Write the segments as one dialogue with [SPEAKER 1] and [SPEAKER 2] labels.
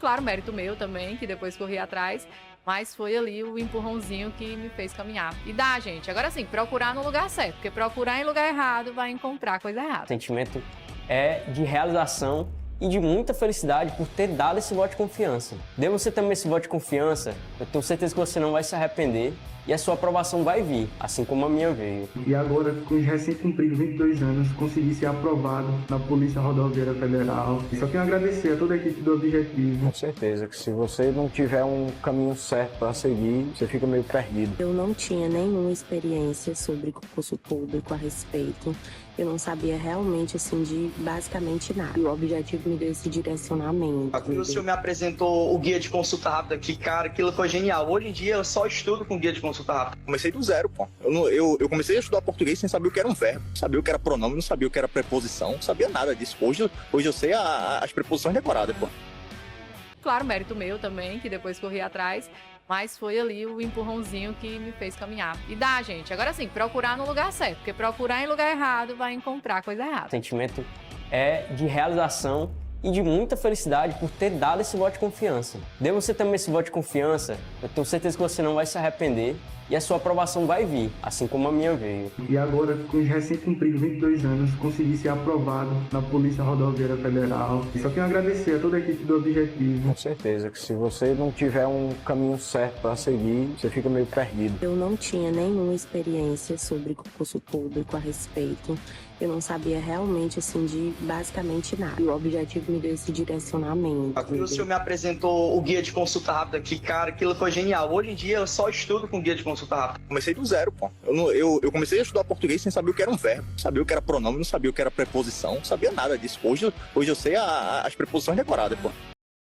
[SPEAKER 1] Claro, mérito meu também, que depois corri atrás, mas foi ali o empurrãozinho que me fez caminhar. E dá, gente. Agora sim, procurar no lugar certo, porque procurar em lugar errado vai encontrar coisa
[SPEAKER 2] O
[SPEAKER 1] errada.
[SPEAKER 2] sentimento é de realização e de muita felicidade por ter dado esse voto de confiança. Dê você também esse voto de confiança, eu tenho certeza que você não vai se arrepender e a sua aprovação vai vir, assim como a minha veio.
[SPEAKER 3] E agora, com os recém-cumpridos 22 anos, consegui ser aprovado na Polícia Rodoviária Federal. Só tenho a agradecer a toda a equipe do Objetivo.
[SPEAKER 4] Com certeza que se você não tiver um caminho certo para seguir, você fica meio perdido.
[SPEAKER 5] Eu não tinha nenhuma experiência sobre concurso público a respeito. Eu não sabia realmente, assim, de basicamente nada. E o Objetivo me deu esse direcionamento.
[SPEAKER 6] O senhor me apresentou o guia de consulta rápida, que, cara, aquilo foi genial. Hoje em dia eu só estudo com guia de consulta rápida.
[SPEAKER 7] Comecei do zero, pô. Eu comecei a estudar português sem saber o que era um verbo, sabia o que era pronome, não sabia o que era preposição, não sabia nada disso. Hoje eu sei as preposições decoradas, pô.
[SPEAKER 1] Claro, mérito meu também, que depois corri atrás, mas foi ali o empurrãozinho que me fez caminhar. E dá, gente. Agora sim, procurar no lugar certo, porque procurar em lugar errado vai encontrar coisa errada.
[SPEAKER 2] O sentimento é de realização e de muita felicidade por ter dado esse voto de confiança. Dê você também esse voto de confiança, eu tenho certeza que você não vai se arrepender e a sua aprovação vai vir, assim como a minha veio.
[SPEAKER 3] E agora, com os recém-cumpridos 22 anos, consegui ser aprovado na Polícia Rodoviária Federal. Só tenho a agradecer a toda a equipe do Objetivo.
[SPEAKER 4] Com certeza que se você não tiver um caminho certo para seguir, você fica meio perdido.
[SPEAKER 5] Eu não tinha nenhuma experiência sobre concurso público a respeito. Eu não sabia realmente, assim, de basicamente nada. E o Objetivo me deu esse direcionamento.
[SPEAKER 6] O senhor me apresentou o guia de consulta rápida, que, cara, aquilo foi genial. Hoje em dia eu só estudo com guia de consulta rápida.
[SPEAKER 7] Comecei do zero, pô. Eu comecei a estudar português sem saber o que era um verbo, não sabia o que era pronome, não sabia o que era preposição, não sabia nada disso. Hoje eu sei as preposições decoradas, pô.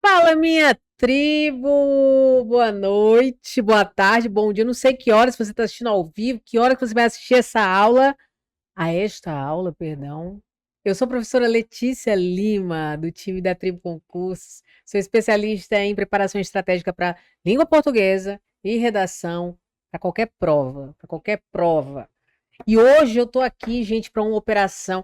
[SPEAKER 8] Fala, minha tribo! Boa noite, boa tarde, bom dia. Não sei que horas você está assistindo ao vivo, que hora que você vai assistir essa aula. Esta aula, perdão. Eu sou a professora Letícia Lima, do time da Tribo Concursos. Sou especialista em preparação estratégica para língua portuguesa e redação para qualquer prova, E hoje eu tô aqui, gente, para uma operação.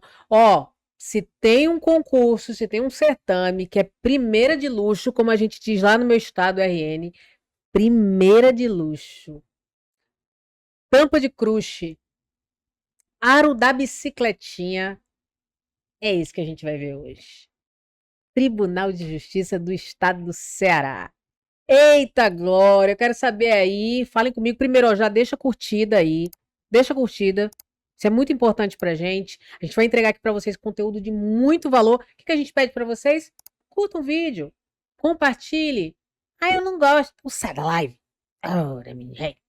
[SPEAKER 8] Se tem um concurso, se tem um certame que é primeira de luxo, como a gente diz lá no meu estado, RN, primeira de luxo. Tampa de crush. Aro da bicicletinha. É isso que a gente vai ver hoje. Tribunal de Justiça do Estado do Ceará. Eita glória, eu quero saber aí. Falem comigo primeiro, já deixa a curtida aí. Deixa a curtida. Isso é muito importante pra gente. A gente vai entregar aqui pra vocês conteúdo de muito valor. O que a gente pede pra vocês? Curta um vídeo. Compartilhe. Eu não gosto. Sai da live. Ora, minha gente.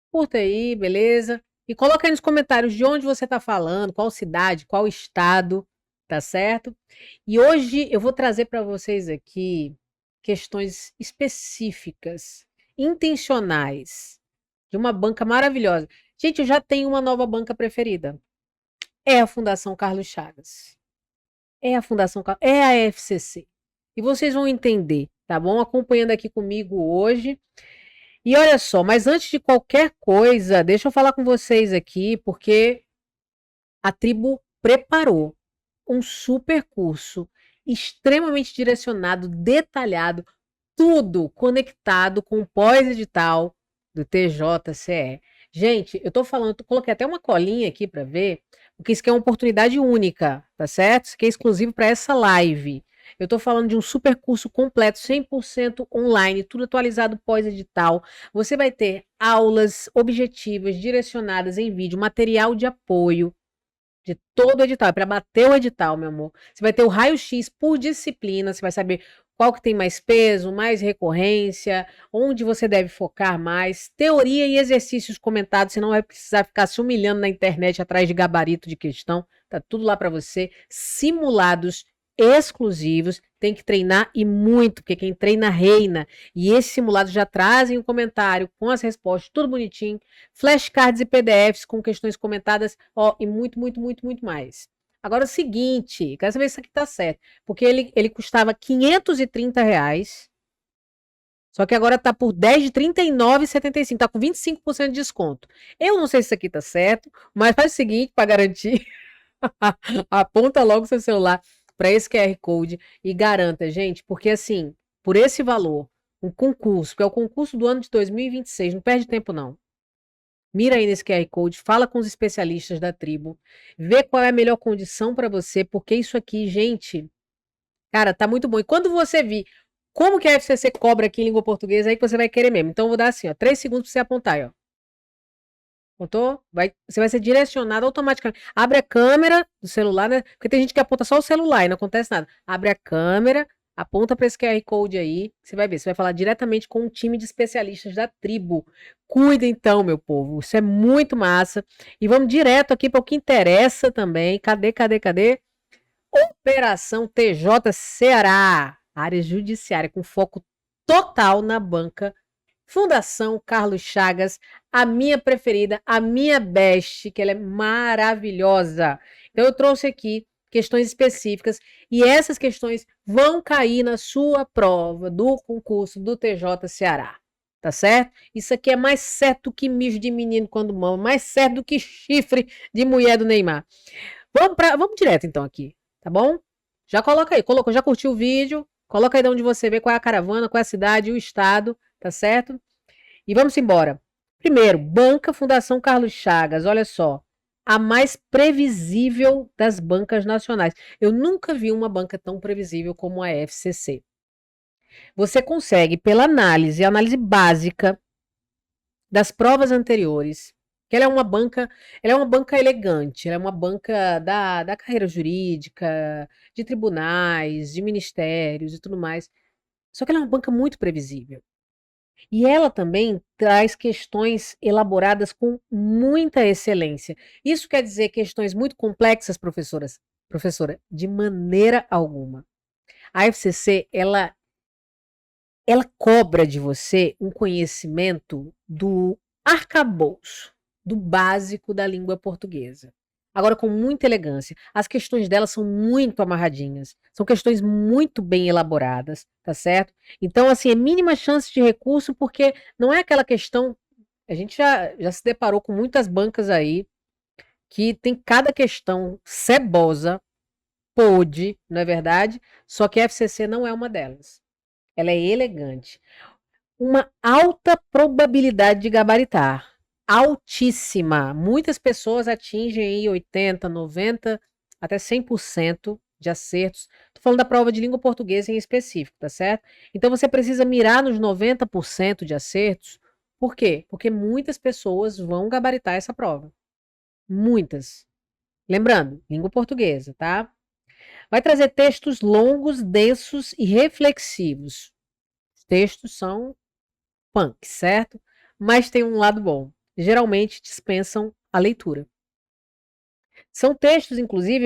[SPEAKER 8] Curta aí, beleza? E coloca aí nos comentários de onde você está falando, qual cidade, qual estado, tá certo? E hoje eu vou trazer para vocês aqui questões específicas, intencionais, de uma banca maravilhosa. Gente, eu já tenho uma nova banca preferida. É a Fundação Carlos Chagas. É a FCC. E vocês vão entender, tá bom? Acompanhando aqui comigo hoje. E olha só, mas antes de qualquer coisa, deixa eu falar com vocês aqui, porque a tribo preparou um super curso extremamente direcionado, detalhado, tudo conectado com o pós-edital do TJCE. Gente, eu tô falando, eu coloquei até uma colinha aqui para ver, porque isso aqui é uma oportunidade única, tá certo? Isso aqui é exclusivo para essa live. Eu estou falando de um super curso completo, 100% online, tudo atualizado pós-edital. Você vai ter aulas objetivas, direcionadas em vídeo, material de apoio de todo o edital. É para bater o edital, meu amor. Você vai ter o raio-x por disciplina, você vai saber qual que tem mais peso, mais recorrência, onde você deve focar mais, teoria e exercícios comentados, você não vai precisar ficar se humilhando na internet atrás de gabarito de questão, tá tudo lá para você, simulados exclusivos, tem que treinar e muito, porque quem treina reina. E esses simulados já trazem um comentário com as respostas, tudo bonitinho, flashcards e PDFs com questões comentadas, e muito, muito, muito, muito mais. Agora é o seguinte, quero saber se isso aqui tá certo, porque ele custava R$530, só que agora tá por 10 de R$ 39,75, tá com 25% de desconto. Eu não sei se isso aqui tá certo, mas faz o seguinte, para garantir, aponta logo seu celular para esse QR Code e garanta, gente, porque assim, por esse valor, um concurso, que é o concurso do ano de 2026, não perde tempo não. Mira aí nesse QR Code, fala com os especialistas da tribo, vê qual é a melhor condição para você, porque isso aqui, gente, cara, tá muito bom. E quando você vir como que a FCC cobra aqui em língua portuguesa, aí que você vai querer mesmo. Então eu vou dar assim, ó, 3 segundos para você apontar aí, ó. Apontou? Você vai ser direcionado automaticamente. Abre a câmera do celular, né? Porque tem gente que aponta só o celular e não acontece nada. Abre a câmera, aponta para esse QR Code aí, você vai ver. Você vai falar diretamente com um time de especialistas da tribo. Cuida então, meu povo. Isso é muito massa. E vamos direto aqui para o que interessa também. Cadê? Operação TJ Ceará. Área judiciária com foco total na banca. Fundação Carlos Chagas, a minha preferida, a minha best, que ela é maravilhosa. Então eu trouxe aqui questões específicas e essas questões vão cair na sua prova do concurso do TJ Ceará, tá certo? Isso aqui é mais certo que mijo de menino quando mama, mais certo do que chifre de mulher do Neymar. Vamos direto então aqui, tá bom? Já coloca aí, já curtiu o vídeo, coloca aí de onde você vê qual é a caravana, qual é a cidade, o estado, tá certo? E vamos embora. Primeiro, Banca Fundação Carlos Chagas, olha só, a mais previsível das bancas nacionais. Eu nunca vi uma banca tão previsível como a FCC. Você consegue, pela análise básica das provas anteriores, que ela é uma banca elegante, ela é uma banca da carreira jurídica, de tribunais, de ministérios e tudo mais. Só que ela é uma banca muito previsível. E ela também traz questões elaboradas com muita excelência. Isso quer dizer questões muito complexas, professora, de maneira alguma. A FCC, ela cobra de você um conhecimento do arcabouço, do básico da língua portuguesa. Agora, com muita elegância. As questões dela são muito amarradinhas. São questões muito bem elaboradas, tá certo? Então, assim, é mínima chance de recurso, porque não é aquela questão... A gente já se deparou com muitas bancas aí que tem cada questão cebosa, pôde, não é verdade? Só que a FCC não é uma delas. Ela é elegante. Uma alta probabilidade de gabaritar. Altíssima. Muitas pessoas atingem aí 80, 90, até 100% de acertos. Estou falando da prova de língua portuguesa em específico, tá certo? Então você precisa mirar nos 90% de acertos. Por quê? Porque muitas pessoas vão gabaritar essa prova. Muitas. Lembrando, língua portuguesa, tá? Vai trazer textos longos, densos e reflexivos. Os textos são punk, certo? Mas tem um lado bom. Geralmente dispensam a leitura. São textos, inclusive,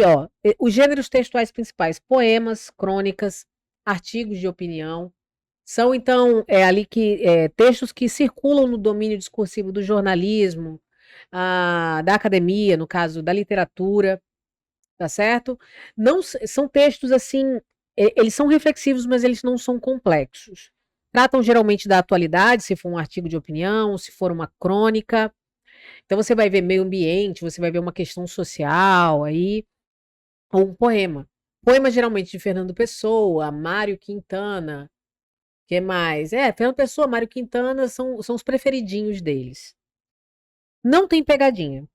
[SPEAKER 8] os gêneros textuais principais, poemas, crônicas, artigos de opinião, são, então, textos que circulam no domínio discursivo do jornalismo, da academia, no caso, da literatura, tá certo? Não, são textos, assim, eles são reflexivos, mas eles não são complexos. Tratam geralmente da atualidade, se for um artigo de opinião, se for uma crônica. Então você vai ver meio ambiente, você vai ver uma questão social aí, ou um poema. Poema geralmente de Fernando Pessoa, Mário Quintana, que mais? Fernando Pessoa, Mário Quintana são os preferidinhos deles. Não tem pegadinha,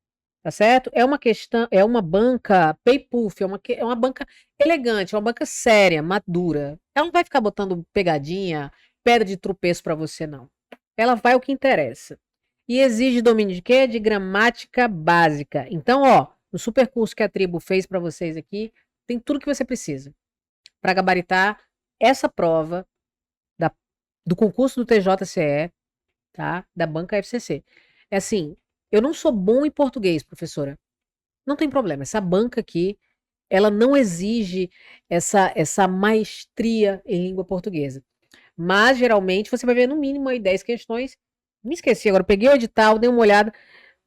[SPEAKER 8] tá certo? É uma banca pay-puff, é uma banca elegante, é uma banca séria, madura. Ela não vai ficar botando pegadinha, pedra de tropeço para você, não. Ela vai ao que interessa. E exige domínio de quê? De gramática básica. Então, no super curso que a tribo fez para vocês aqui, tem tudo que você precisa para gabaritar essa prova do concurso do TJCE, tá? Da banca FCC. É assim, eu não sou bom em português, professora. Não tem problema. Essa banca aqui, ela não exige essa maestria em língua portuguesa. Mas, geralmente, você vai ver no mínimo aí 10 questões. Me esqueci agora, peguei o edital, dei uma olhada,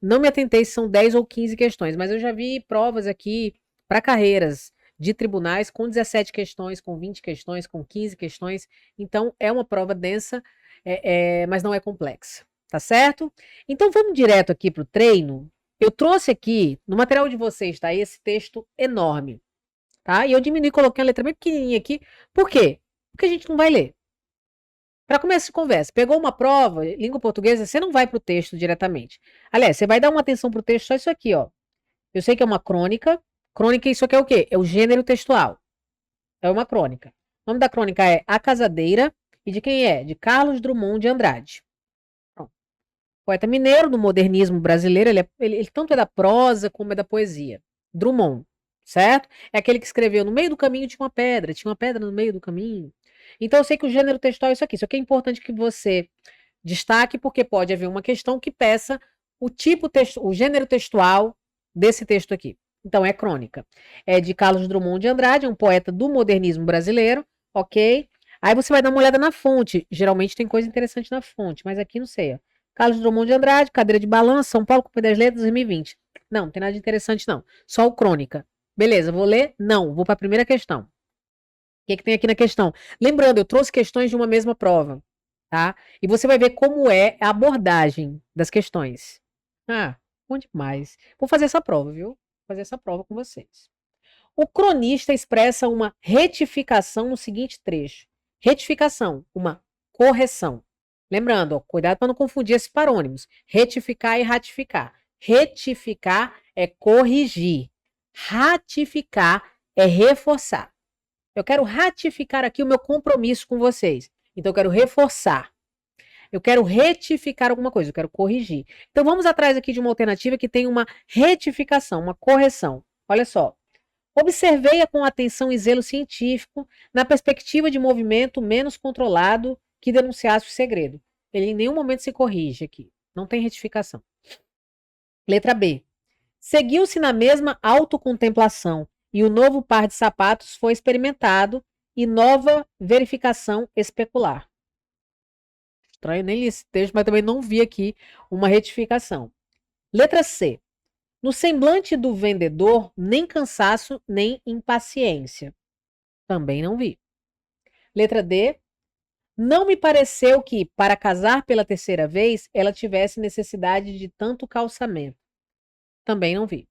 [SPEAKER 8] não me atentei se são 10 ou 15 questões, mas eu já vi provas aqui para carreiras de tribunais com 17 questões, com 20 questões, com 15 questões. Então, é uma prova densa, mas não é complexa, tá certo? Então, vamos direto aqui para o treino. Eu trouxe aqui, no material de vocês, tá? Esse texto enorme, tá? E eu diminui, coloquei uma letra bem pequenininha aqui. Por quê? Porque a gente não vai ler. Para começo de conversa, pegou uma prova, língua portuguesa, você não vai para o texto diretamente. Aliás, você vai dar uma atenção para o texto, só isso aqui, ó. Eu sei que é uma crônica. Crônica, isso aqui é o quê? É o gênero textual. É uma crônica. O nome da crônica é A Casadeira. E de quem é? De Carlos Drummond de Andrade. Pronto. Poeta mineiro do modernismo brasileiro. Ele tanto é da prosa como é da poesia. Drummond, certo? É aquele que escreveu no meio do caminho tinha uma pedra no meio do caminho. Então eu sei que o gênero textual é isso aqui. Isso aqui é importante que você destaque, porque pode haver uma questão que peça o gênero textual desse texto aqui. Então é crônica. É de Carlos Drummond de Andrade, um poeta do modernismo brasileiro, ok? Aí você vai dar uma olhada na fonte. Geralmente tem coisa interessante na fonte, mas aqui não sei. Ó. Carlos Drummond de Andrade, Cadeira de Balanço, São Paulo, Companhia das Letras, 2020. Não tem nada de interessante não. Só o crônica. Beleza, vou ler? Não, vou para a primeira questão. O que tem aqui na questão? Lembrando, eu trouxe questões de uma mesma prova, tá? E você vai ver como é a abordagem das questões. Ah, bom demais. Vou fazer essa prova, viu? Vou fazer essa prova com vocês. O cronista expressa uma retificação no seguinte trecho. Retificação, uma correção. Lembrando, ó, cuidado para não confundir esses parônimos. Retificar e ratificar. Retificar é corrigir. Ratificar é reforçar. Eu quero ratificar aqui o meu compromisso com vocês. Então, eu quero reforçar. Eu quero retificar alguma coisa, eu quero corrigir. Então, vamos atrás aqui de uma alternativa que tem uma retificação, uma correção. Olha só. Observei-a com atenção e zelo científico na perspectiva de movimento menos controlado que denunciasse o segredo. Ele em nenhum momento se corrige aqui. Não tem retificação. Letra B. Seguiu-se na mesma autocontemplação e o novo par de sapatos foi experimentado e nova verificação especular. Estranho, nem li esse texto, mas também não vi aqui uma retificação. Letra C. No semblante do vendedor, nem cansaço, nem impaciência. Também não vi. Letra D. Não me pareceu que, para casar pela terceira vez, ela tivesse necessidade de tanto calçamento. Também não vi.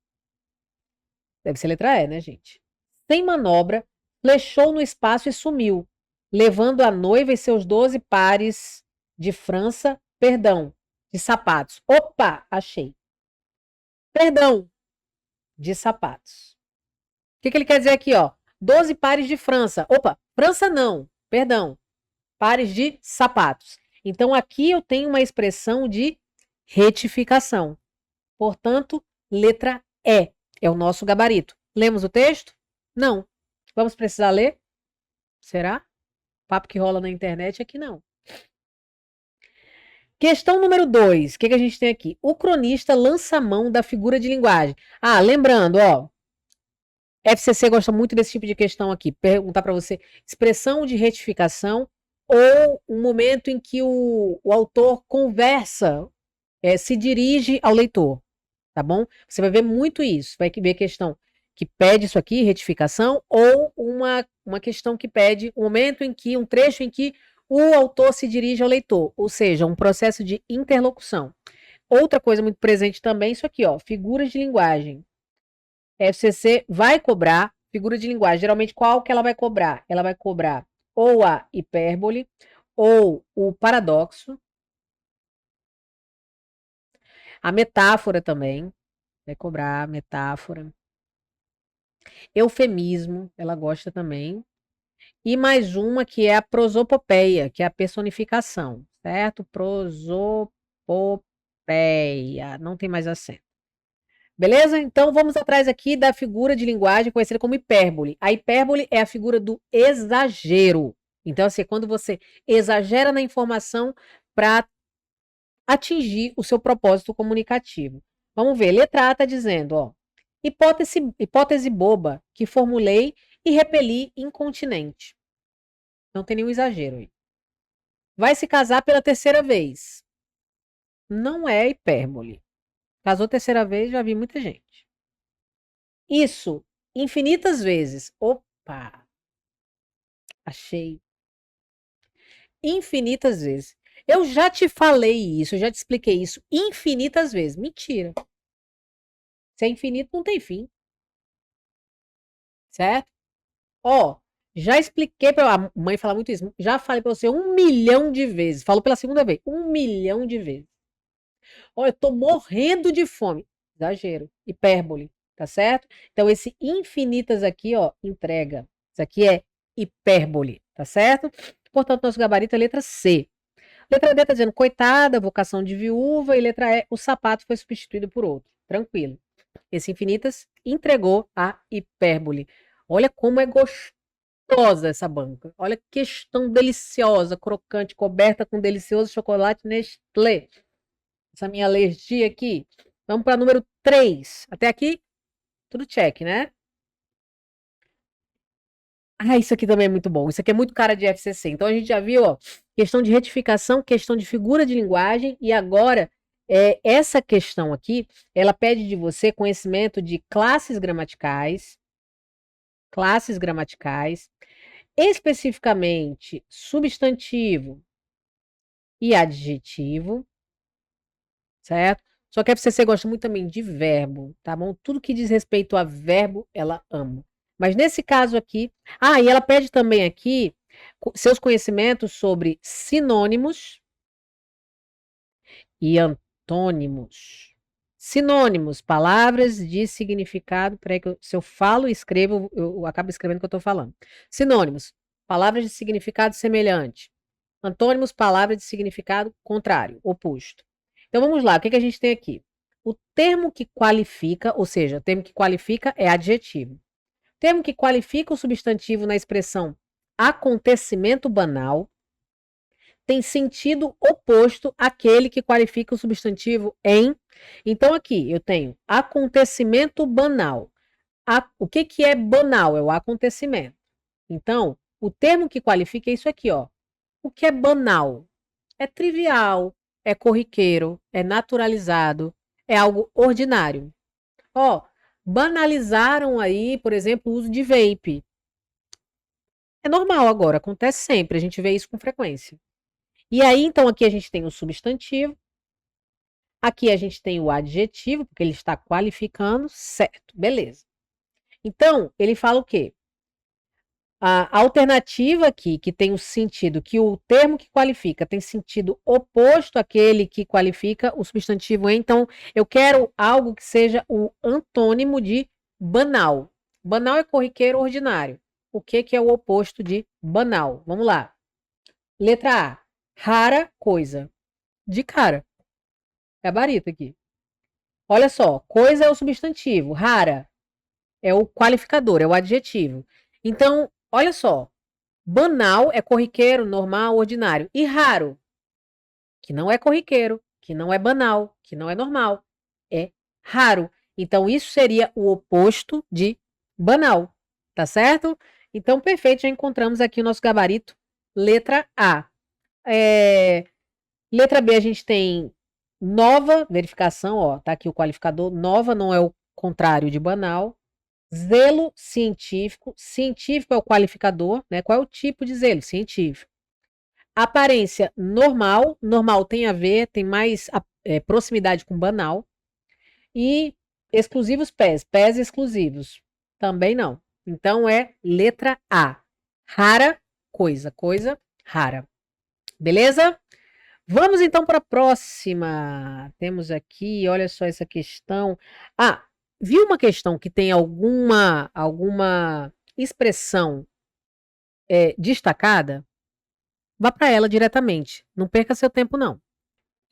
[SPEAKER 8] Deve ser letra E, né, gente? Sem manobra, flechou no espaço e sumiu, levando a noiva e seus 12 pares de de sapatos. Opa, achei. Perdão, de sapatos. O que ele quer dizer aqui, ó? 12 pares de França. Opa, França não, perdão. Pares de sapatos. Então, aqui eu tenho uma expressão de retificação. Portanto, letra E é o nosso gabarito. Lemos o texto? Não. Vamos precisar ler? Será? Papo que rola na internet é que não. Questão número 2. O que a gente tem aqui? O cronista lança a mão da figura de linguagem. Ah, lembrando, ó. FCC gosta muito desse tipo de questão aqui. Perguntar para você expressão de retificação ou um momento em que o autor conversa, se dirige ao leitor. Tá bom? Você vai ver muito isso. Vai ver questão que pede isso aqui, retificação, ou uma questão que pede um momento em que, um trecho em que o autor se dirige ao leitor, ou seja, um processo de interlocução. Outra coisa muito presente também, isso aqui, ó, figuras de linguagem. FCC vai cobrar figura de linguagem. Geralmente, qual que ela vai cobrar? Ela vai cobrar ou a hipérbole, ou o paradoxo. A metáfora também. Vai cobrar a metáfora. Eufemismo, ela gosta também. E mais uma que é a prosopopeia, que é a personificação, certo? Prosopopeia, não tem mais acento. Beleza? Então vamos atrás aqui da figura de linguagem conhecida como hipérbole. A hipérbole é a figura do exagero. Então, assim, quando você exagera na informação para atingir o seu propósito comunicativo. Vamos ver, letra A está dizendo, ó, hipótese boba que formulei e repeli incontinente. Não tem nenhum exagero aí. Vai se casar pela terceira vez. Não é hipérbole. Casou terceira vez, já vi muita gente. Isso, infinitas vezes. Opa! Achei. Infinitas vezes. Eu já te falei isso, eu já te expliquei isso infinitas vezes. Mentira. Se é infinito, não tem fim. Certo? Ó, Já expliquei para a mãe fala muito isso. Já falei para você 1 milhão de vezes. Falo pela segunda vez. 1 milhão de vezes. Olha, eu tô morrendo de fome. Exagero. Hipérbole. Tá certo? Então, esse infinitas aqui, ó, entrega. Isso aqui é hipérbole. Tá certo? Portanto, nosso gabarito é letra C. Letra D tá dizendo coitada, vocação de viúva. E letra E, o sapato foi substituído por outro. Tranquilo. Esse infinitas entregou a hipérbole. Olha como é gostosa essa banca. Olha que questão deliciosa, crocante, coberta com delicioso chocolate Nestlé. Essa minha alergia aqui. Vamos para número 3. Até aqui, tudo check, né? Ah, isso aqui também é muito bom. Isso aqui é muito cara de FCC. Então a gente já viu, ó, questão de retificação, questão de figura de linguagem e agora essa questão aqui, ela pede de você conhecimento de classes gramaticais, especificamente substantivo e adjetivo, certo? Só que a FCC gosta muito também de verbo, tá bom? Tudo que diz respeito a verbo, ela ama. Mas nesse caso aqui, e ela pede também aqui seus conhecimentos sobre sinônimos e antônimos. Sinônimos, palavras de significado. Peraí, que se eu falo e escrevo, eu acabo escrevendo o que eu estou falando. Sinônimos, palavras de significado semelhante. Antônimos, palavras de significado contrário, oposto. Então vamos lá, o que a gente tem aqui? O termo que qualifica, ou seja, o termo que qualifica é adjetivo. O termo que qualifica o substantivo na expressão acontecimento banal tem sentido oposto àquele que qualifica o substantivo em. Então, aqui eu tenho acontecimento banal. O que é banal? É o acontecimento. Então, o termo que qualifica é isso aqui, ó. O que é banal? É trivial, é corriqueiro, é naturalizado, é algo ordinário. Ó, banalizaram aí, por exemplo, o uso de vape. É normal agora, acontece sempre, a gente vê isso com frequência. E aí, então, aqui a gente tem o substantivo, aqui a gente tem o adjetivo, porque ele está qualificando, certo, beleza. Então, ele fala o quê? A alternativa aqui, que tem o sentido, que o termo que qualifica tem sentido oposto àquele que qualifica o substantivo em, então, eu quero algo que seja o antônimo de banal. Banal é corriqueiro ordinário. O que é o oposto de banal? Vamos lá. Letra A. Rara coisa. De cara. Gabarito aqui. Olha só, coisa é o substantivo, rara é o qualificador, é o adjetivo. Então, olha só, banal é corriqueiro, normal, ordinário. E raro, que não é corriqueiro, que não é banal, que não é normal, é raro. Então, isso seria o oposto de banal, tá certo? Então, perfeito, já encontramos aqui o nosso gabarito, letra A. Letra B, a gente tem nova, verificação, ó, tá aqui o qualificador. Nova não é o contrário de banal. Zelo científico. Científico é o qualificador, né? Qual é o tipo de zelo? Científico. Aparência normal. Normal tem a ver, tem mais proximidade com banal. E exclusivos pés. Pés exclusivos. Também não. Então é letra A. Rara coisa. Coisa rara. Beleza? Vamos então para a próxima. Temos aqui, olha só essa questão. Viu uma questão que tem alguma expressão destacada? Vá para ela diretamente. Não perca seu tempo, não.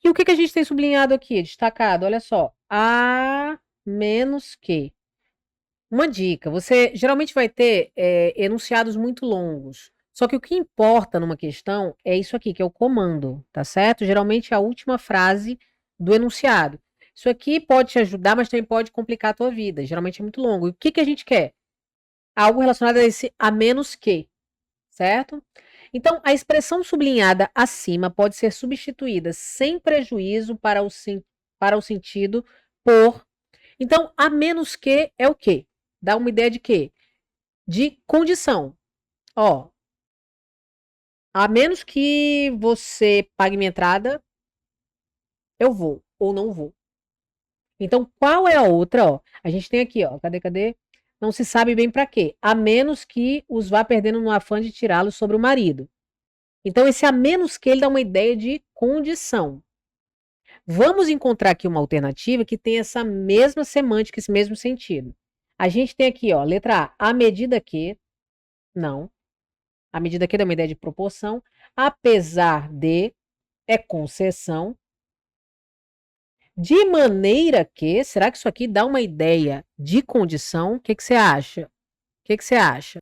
[SPEAKER 8] E o que a gente tem sublinhado aqui? Destacado, olha só. A menos que. Uma dica, você geralmente vai ter enunciados muito longos. Só que o que importa numa questão é isso aqui, que é o comando, tá certo? Geralmente é a última frase do enunciado. Isso aqui pode te ajudar, mas também pode complicar a tua vida. Geralmente é muito longo. E o que a gente quer? Algo relacionado a esse a menos que, certo? Então, a expressão sublinhada acima pode ser substituída sem prejuízo para o sentido por. Então, a menos que é o quê? Dá uma ideia de quê? De condição. Ó, a menos que você pague minha entrada, eu vou ou não vou. Então, qual é a outra? Ó, a gente tem aqui, ó, cadê? não se sabe bem para quê, a menos que os vá perdendo no afã de tirá-los sobre o marido. Então, esse a menos que ele dá uma ideia de condição. Vamos encontrar aqui uma alternativa que tem essa mesma semântica, esse mesmo sentido. A gente tem aqui, ó, letra A, à medida que, não. À medida que dá uma ideia de proporção, apesar de é concessão. De maneira que, será que isso aqui dá uma ideia de condição? O que você acha? O que você acha?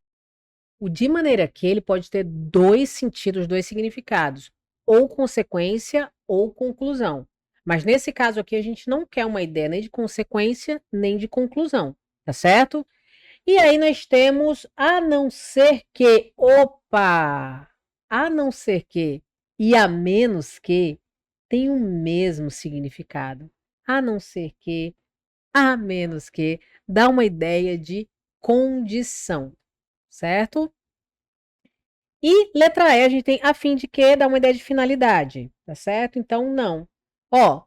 [SPEAKER 8] O de maneira que ele pode ter dois sentidos, dois significados, ou consequência ou conclusão. Mas nesse caso aqui a gente não quer uma ideia nem de consequência nem de conclusão, tá certo? E aí nós temos a não ser que, opa, a não ser que e a menos que tem o mesmo significado. A não ser que, a menos que, dá uma ideia de condição, certo? E letra E, a gente tem a fim de que, dá uma ideia de finalidade, tá certo? Então, não. Ó,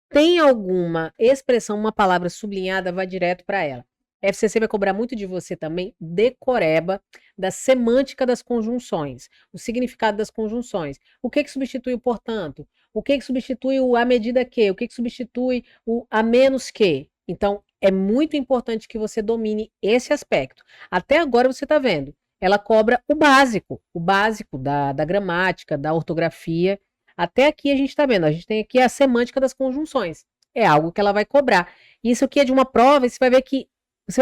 [SPEAKER 8] tem alguma expressão, uma palavra sublinhada, vai direto para ela. FCC vai cobrar muito de você também decoreba da semântica das conjunções, o significado das conjunções. O que substitui o portanto? O que substitui o à medida que? O que substitui o a menos que? Então, é muito importante que você domine esse aspecto. Até agora você está vendo, ela cobra o básico da gramática, da ortografia. Até aqui a gente está vendo, a gente tem aqui a semântica das conjunções. É algo que ela vai cobrar. Isso aqui é de uma prova, e você vai ver que se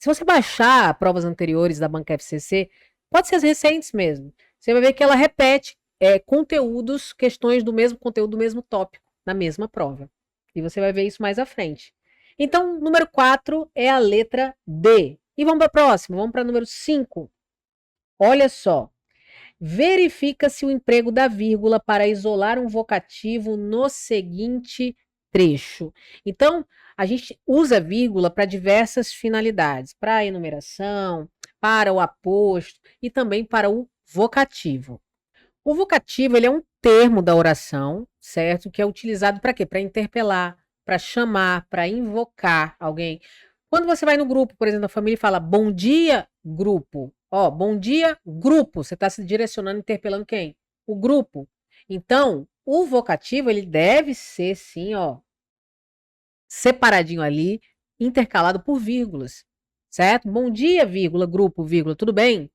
[SPEAKER 8] você baixar provas anteriores da Banca FCC, pode ser as recentes mesmo, você vai ver que ela repete conteúdos, questões do mesmo conteúdo, do mesmo tópico, na mesma prova. E você vai ver isso mais à frente. Então, número 4 é a letra D. E vamos para a próxima, vamos para o número 5. Olha só. Verifica-se o emprego da vírgula para isolar um vocativo no seguinte trecho. Então, a gente usa vírgula para diversas finalidades, para a enumeração, para o aposto e também para o vocativo. O vocativo, ele é um termo da oração, certo? Que é utilizado para quê? Para interpelar, para chamar, para invocar alguém. Quando você vai no grupo, por exemplo, a família fala bom dia, grupo. Ó, bom dia, grupo. Você está se direcionando, interpelando quem? O grupo. Então, o vocativo, ele deve ser, sim, ó, separadinho ali, intercalado por vírgulas, certo? Bom dia, vírgula, grupo, vírgula, tudo bem?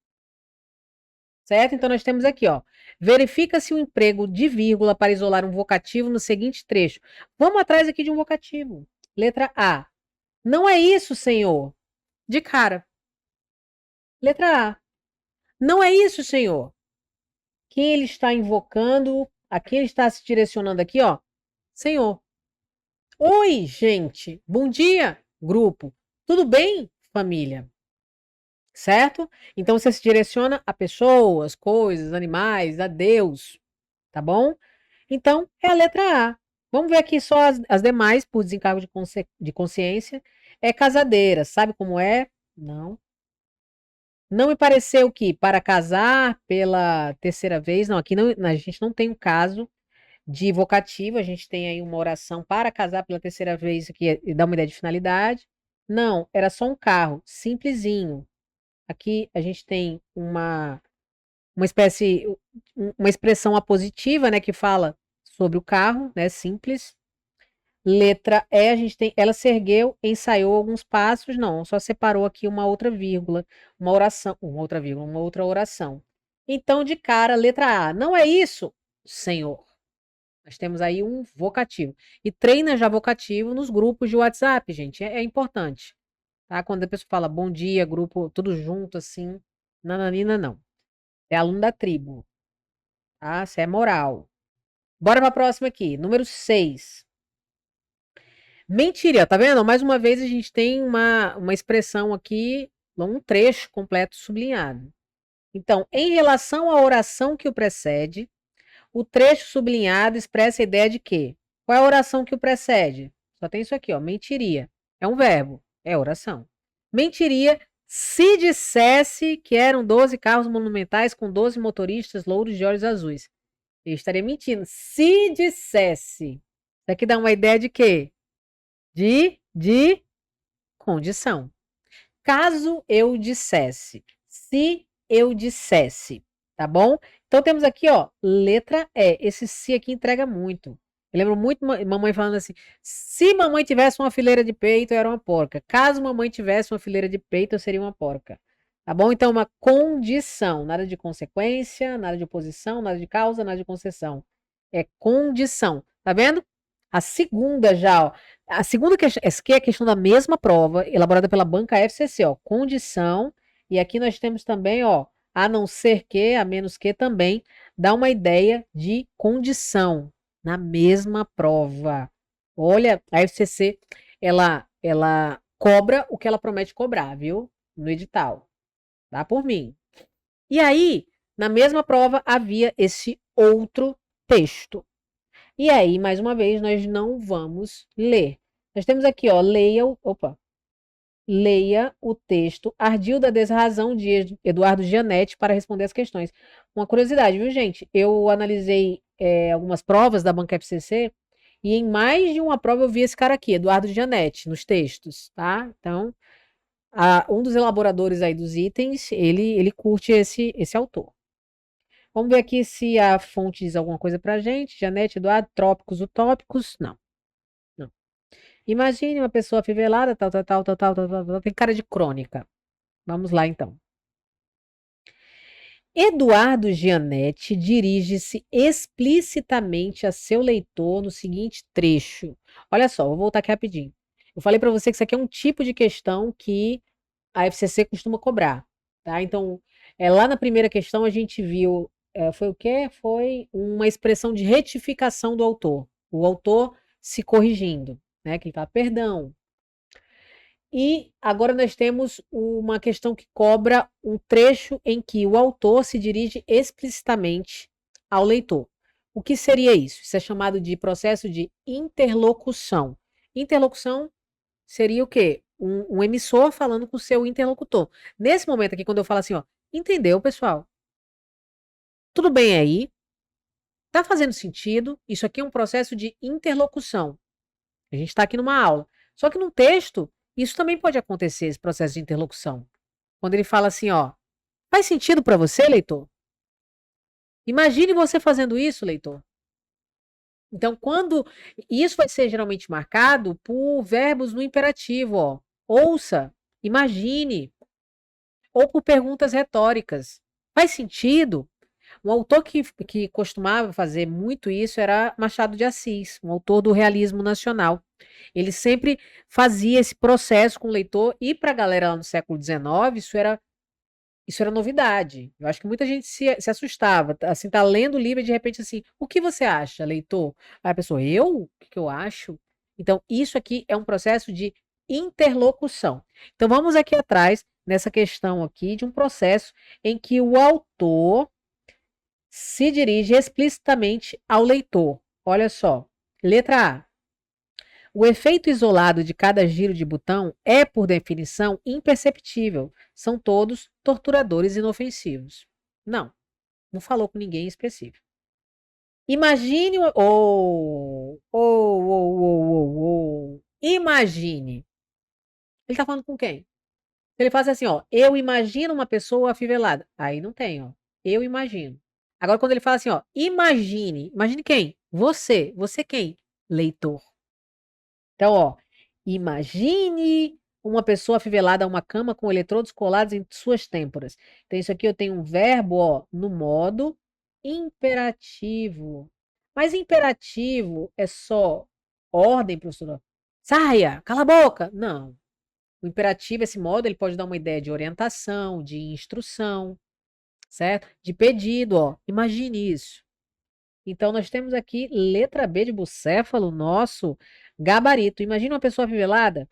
[SPEAKER 8] Certo? Então, nós temos aqui, ó, verifica-se o emprego de vírgula para isolar um vocativo no seguinte trecho. Vamos atrás aqui de um vocativo. Letra A. Não é isso, senhor. De cara. Letra A. Não é isso, senhor. Quem ele está invocando, a quem ele está se direcionando aqui, ó, senhor. Oi, gente. Bom dia, grupo. Tudo bem, família? Certo? Então você se direciona a pessoas, coisas, animais, a Deus. Tá bom? Então é a letra A. Vamos ver aqui só as demais, por desencargo de consciência. É casadeira. Sabe como é? Não. Não me pareceu que para casar pela terceira vez, não, aqui não, a gente não tem um caso de vocativo, a gente tem aí uma oração para casar pela terceira vez, aqui dá uma ideia de finalidade. Não, era só um carro, simplesinho. Aqui a gente tem uma expressão apositiva, né, que fala sobre o carro, né, simples. Letra E, a gente tem, ela se ergueu, ensaiou alguns passos, não, só separou aqui uma outra vírgula, uma oração, uma outra vírgula, uma outra oração. Então, de cara, letra A, não é isso, senhor. Nós temos aí um vocativo. E treina já vocativo nos grupos de WhatsApp, gente, é importante. Tá? Quando a pessoa fala bom dia, grupo, tudo junto, assim, nananina, não. É aluno da tribo. Tá? Isso é moral. Bora para a próxima aqui, número 6. Mentira, tá vendo? Mais uma vez a gente tem uma expressão aqui, um trecho completo sublinhado. Então, em relação à oração que o precede, o trecho sublinhado expressa a ideia de que? Qual é a oração que o precede? Só tem isso aqui, ó, mentiria. É um verbo, é oração. Mentiria se dissesse que eram 12 carros monumentais com 12 motoristas louros de olhos azuis. Eu estaria mentindo. Se dissesse. Isso aqui dá uma ideia de quê? De condição. caso eu dissesse, se eu dissesse, tá bom? Então temos aqui, ó, letra E. Esse se aqui entrega muito. Eu lembro muito mamãe falando assim: se mamãe tivesse uma fileira de peito, eu era uma porca. Caso mamãe tivesse uma fileira de peito, eu seria uma porca. Tá bom? Então, uma condição, nada de consequência, nada de oposição, nada de causa, nada de concessão. É condição. Tá vendo? A segunda já, ó. A segunda questão, essa aqui é a questão da mesma prova, elaborada pela banca FCC, ó. Condição. E aqui nós temos também, ó, a não ser que, a menos que também, dá uma ideia de condição na mesma prova. Olha, a FCC, ela cobra o que ela promete cobrar, viu? No edital. Dá por mim. E aí, na mesma prova, havia esse outro texto. E aí, mais uma vez, nós não vamos ler. Nós temos aqui, ó, leia o texto Ardil da Desrazão de Eduardo Gianetti para responder as questões. Uma curiosidade, viu, gente? Eu analisei algumas provas da banca FCC e em mais de uma prova eu vi esse cara aqui, Eduardo Gianetti, nos textos, tá? Então, um dos elaboradores aí dos itens, ele curte esse autor. Vamos ver aqui se a fonte diz alguma coisa pra gente. Janete, Eduardo, trópicos, utópicos. Não. Não. Imagine uma pessoa afivelada, tal. Tem cara de crônica. Vamos lá, então. Eduardo Gianetti dirige-se explicitamente a seu leitor no seguinte trecho. Olha só, vou voltar aqui rapidinho. Eu falei para você que isso aqui é um tipo de questão que a FCC costuma cobrar, tá? Então, lá na primeira questão a gente viu, foi o quê? Foi uma expressão de retificação do autor. O autor se corrigindo, né? Que ele fala, perdão. E agora nós temos uma questão que cobra um trecho em que o autor se dirige explicitamente ao leitor. O que seria isso? Isso é chamado de processo de interlocução. Interlocução seria o quê? Um emissor falando com o seu interlocutor. Nesse momento aqui, quando eu falo assim, ó, entendeu, pessoal? Tudo bem aí? Tá fazendo sentido? Isso aqui é um processo de interlocução. A gente está aqui numa aula. Só que no texto, isso também pode acontecer, esse processo de interlocução. Quando ele fala assim, ó, faz sentido para você, leitor? Imagine você fazendo isso, leitor. Então, quando isso vai ser geralmente marcado por verbos no imperativo, ó. Ouça, imagine, ou por perguntas retóricas. Faz sentido? Um autor que costumava fazer muito isso era Machado de Assis, um autor do realismo nacional. Ele sempre fazia esse processo com o leitor, e para a galera lá no século XIX, isso era novidade. Eu acho que muita gente se assustava. Assim, tá lendo o livro e de repente assim, o que você acha, leitor? Aí a pessoa, eu? O que eu acho? Então, isso aqui é um processo de interlocução. Então, vamos aqui atrás, nessa questão aqui, de um processo em que o autor se dirige explicitamente ao leitor. Olha só, letra A. O efeito isolado de cada giro de botão é, por definição, imperceptível. São todos torturadores inofensivos. Não falou com ninguém específico. Imagine... Imagine. Ele está falando com quem? Ele faz assim, ó. Eu imagino uma pessoa afivelada. Aí não tem, ó. Eu imagino. Agora, quando ele fala assim, ó. Imagine. Imagine quem? Você. Você quem? Leitor. Então, ó, imagine uma pessoa afivelada a uma cama com eletrodos colados em suas têmporas. Então, isso aqui eu tenho um verbo, ó, no modo imperativo. Mas imperativo é só ordem, professora? Saia, cala a boca. Não. O imperativo, esse modo, ele pode dar uma ideia de orientação, de instrução, certo? De pedido, ó. Imagine isso. Então, nós temos aqui letra B de bucéfalo, nosso gabarito. Imagina uma pessoa afivelada.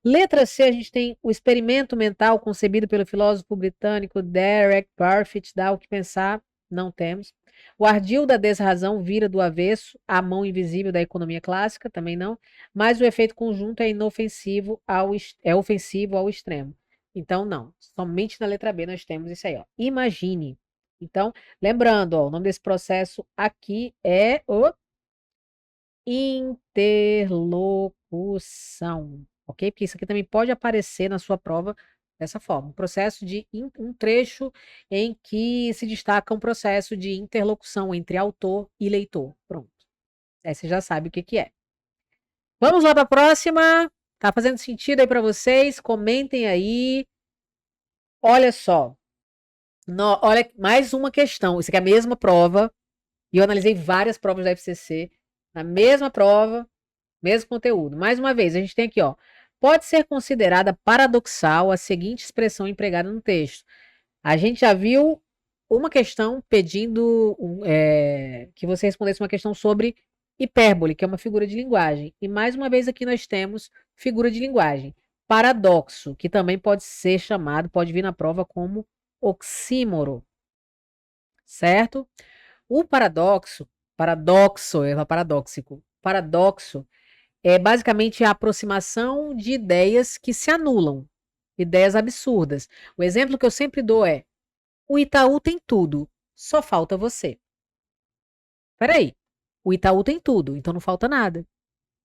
[SPEAKER 8] Letra C, a gente tem o experimento mental concebido pelo filósofo britânico Derek Parfit, dá o que pensar, não temos. O ardil da desrazão vira do avesso, a mão invisível da economia clássica, também não. Mas o efeito conjunto é ofensivo ao extremo. Então, não. Somente na letra B nós temos isso aí, ó. Imagine. Então, lembrando, ó, o nome desse processo aqui é o interlocução, ok? Porque isso aqui também pode aparecer na sua prova Dessa forma, um trecho em que se destaca um processo de interlocução entre autor e leitor. Pronto. Aí você já sabe o que que é. Vamos lá para a próxima. Tá fazendo sentido aí para vocês? Comentem aí. Olha só. Olha, mais uma questão. Isso aqui é a mesma prova. E eu analisei várias provas da FCC. Na mesma prova, mesmo conteúdo. Mais uma vez, a gente tem aqui, ó. Pode ser considerada paradoxal a seguinte expressão empregada no texto. A gente já viu uma questão pedindo que você respondesse uma questão sobre hipérbole, que é uma figura de linguagem. E mais uma vez aqui nós temos figura de linguagem. Paradoxo, que também pode ser chamado, pode vir na prova como oxímoro. Certo? O paradoxo é basicamente a aproximação de ideias que se anulam, ideias absurdas. O exemplo que eu sempre dou é: o Itaú tem tudo, só falta você. Peraí, o Itaú tem tudo, então não falta nada.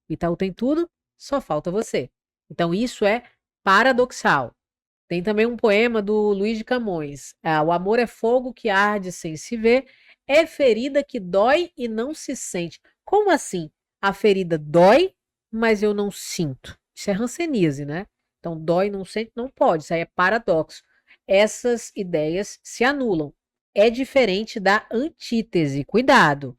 [SPEAKER 8] O Itaú tem tudo, só falta você. Então isso é paradoxal. Tem também um poema do Luiz de Camões. O amor é fogo que arde sem se ver, é ferida que dói e não se sente. Como assim? A ferida dói, mas eu não sinto. Isso é hanseníase, né? Então, dói e não sente, não pode. Isso aí é paradoxo. Essas ideias se anulam. É diferente da antítese. Cuidado.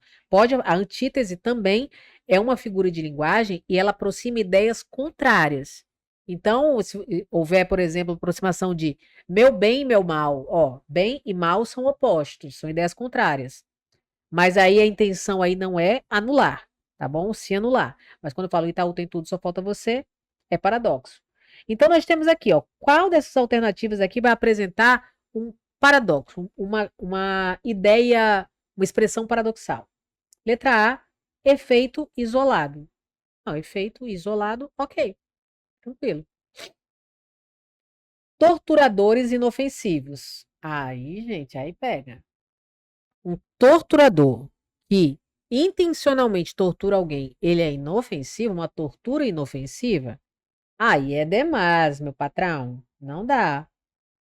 [SPEAKER 8] A antítese também é uma figura de linguagem e ela aproxima ideias contrárias. Então, se houver, por exemplo, aproximação de meu bem e meu mal, ó, bem e mal são opostos, são ideias contrárias. Mas aí a intenção aí não é anular, tá bom? Se anular. Mas quando eu falo Itaú tem tudo, só falta você, é paradoxo. Então nós temos aqui, ó, qual dessas alternativas aqui vai apresentar um paradoxo, uma ideia, uma expressão paradoxal? Letra A, efeito isolado. Não, efeito isolado, ok. Tranquilo. Torturadores inofensivos. Aí, gente, aí pega. Um torturador que intencionalmente tortura alguém, ele é inofensivo, uma tortura inofensiva? Aí é demais, meu patrão. Não dá.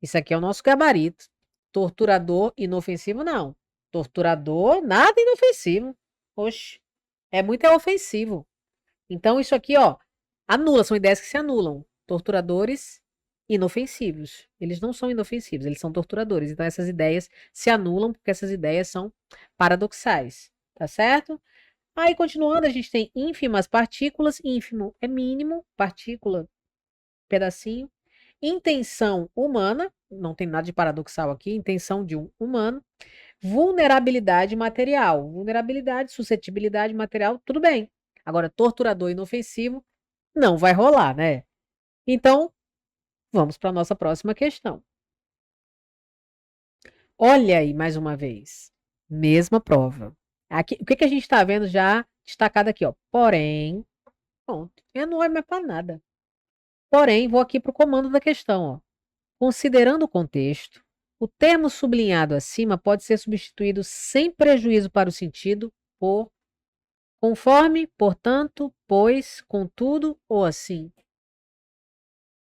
[SPEAKER 8] Isso aqui é o nosso gabarito. Torturador inofensivo, não. Torturador, nada inofensivo. Oxe, é muito ofensivo. Então, isso aqui, ó, anula, são ideias que se anulam. Torturadores inofensivos. Eles não são inofensivos, eles são torturadores. Então, essas ideias se anulam porque essas ideias são paradoxais. Tá certo? Aí, continuando, a gente tem ínfimas partículas. Ínfimo é mínimo, partícula, pedacinho. Intenção humana, não tem nada de paradoxal aqui, intenção de um humano. Vulnerabilidade material. Vulnerabilidade, suscetibilidade material, tudo bem. Agora, torturador inofensivo, não vai rolar, né? Então, vamos para a nossa próxima questão. Olha aí, mais uma vez. Mesma prova. Aqui, o que, que a gente está vendo já destacado aqui, ó? Porém, pronto. Eu não olho mais para nada. Porém, vou aqui para o comando da questão, ó. Considerando o contexto, o termo sublinhado acima pode ser substituído sem prejuízo para o sentido por conforme, portanto, pois, contudo ou assim.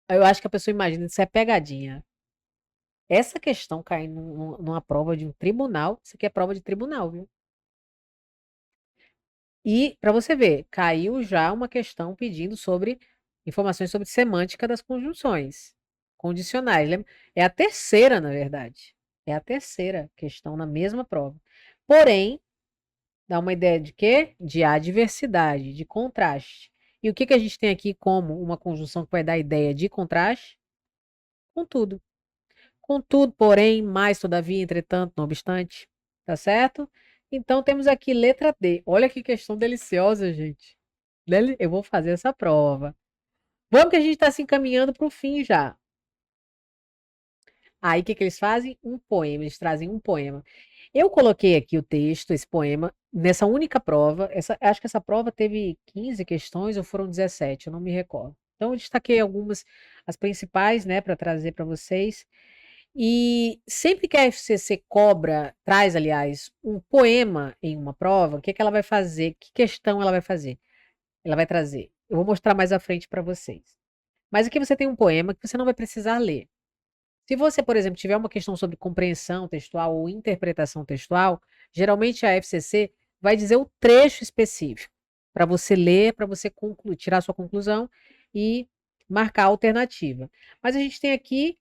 [SPEAKER 8] Eu acho que a pessoa imagina, isso é pegadinha. Essa questão cai numa prova de um tribunal, isso aqui é prova de tribunal, viu? E, para você ver, caiu já uma questão pedindo sobre informações sobre semântica das conjunções condicionais. Lembra? É a terceira, na verdade. É a terceira questão na mesma prova. Porém, dá uma ideia de quê? De adversidade, de contraste. E o que, que a gente tem aqui como uma conjunção que vai dar ideia de contraste? Contudo. Contudo, porém, mais, todavia, entretanto, não obstante. Tá certo? Então, temos aqui letra D. Olha que questão deliciosa, gente. Eu vou fazer essa prova. Vamos que a gente está se encaminhando para o fim já. Aí, o que, que eles fazem? Um poema. Eles trazem um poema. Eu coloquei aqui o texto, esse poema, nessa única prova. Acho que essa prova teve 15 questões ou foram 17, eu não me recordo. Então, eu destaquei algumas, as principais, né, para trazer para vocês. E sempre que a FCC traz, aliás, um poema em uma prova, o que, que ela vai fazer? Que questão ela vai fazer? Ela vai trazer. Eu vou mostrar mais à frente para vocês. Mas aqui você tem um poema que você não vai precisar ler. Se você, por exemplo, tiver uma questão sobre compreensão textual ou interpretação textual, geralmente a FCC vai dizer o trecho específico para você ler, para você concluir, tirar sua conclusão e marcar a alternativa. Mas a gente tem aqui,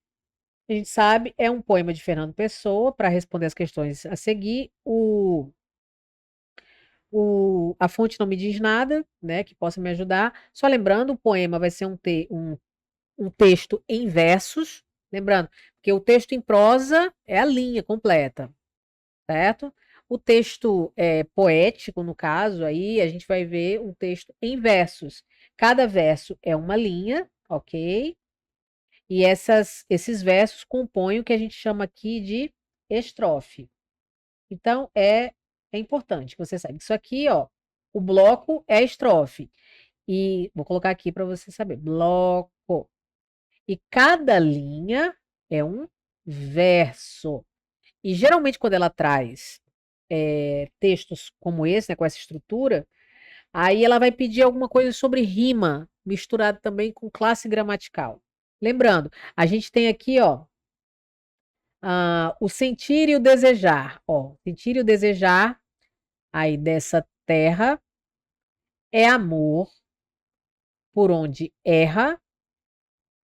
[SPEAKER 8] a gente sabe, é um poema de Fernando Pessoa para responder as questões a seguir. A fonte não me diz nada, né, que possa me ajudar. Só lembrando, o poema vai ser um texto em versos, lembrando, que o texto em prosa é a linha completa, certo? O texto poético, no caso, aí a gente vai ver um texto em versos. Cada verso é uma linha, ok? E esses versos compõem o que a gente chama aqui de estrofe. Então, é importante que você saiba. Isso aqui, ó, o bloco é a estrofe. E vou colocar aqui para você saber. Bloco. E cada linha é um verso. E geralmente, quando ela traz textos como esse, né, com essa estrutura, aí ela vai pedir alguma coisa sobre rima, misturado também com classe gramatical. Lembrando, a gente tem aqui, ó, o sentir e o desejar. Ó, sentir e o desejar aí dessa terra é amor por onde erra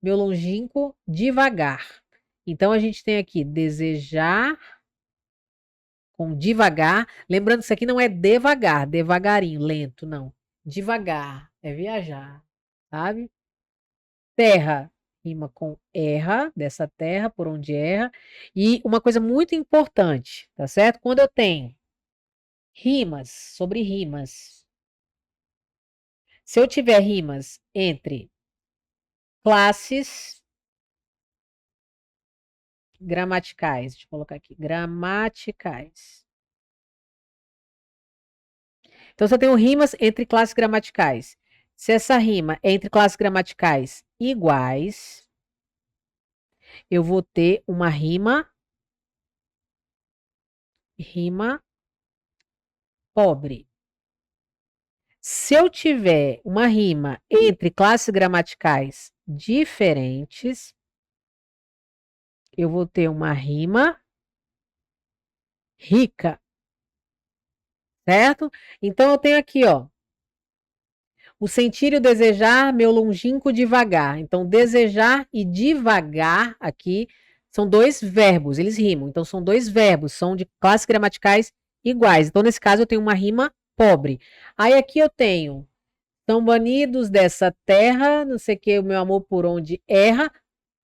[SPEAKER 8] meu longínquo devagar. Então a gente tem aqui desejar com devagar. Lembrando que isso aqui não é devagar, devagarinho, lento, não. Devagar, é viajar, sabe? Terra rima com erra, dessa terra, por onde erra. E uma coisa muito importante, tá certo? Quando eu tenho rimas, sobre rimas. Se eu tiver rimas entre classes gramaticais, deixa eu colocar aqui, gramaticais. Então, se eu tenho rimas entre classes gramaticais, se essa rima é entre classes gramaticais iguais, eu vou ter uma rima pobre. Se eu tiver uma rima entre classes gramaticais diferentes, eu vou ter uma rima rica. Certo? Então eu tenho aqui, ó, o sentir e o desejar, meu longínquo devagar. Então, desejar e devagar aqui são dois verbos, eles rimam. Então, são dois verbos, são de classes gramaticais iguais. Então, nesse caso, eu tenho uma rima pobre. Aí aqui eu tenho, são banidos dessa terra, não sei o que, o meu amor por onde erra.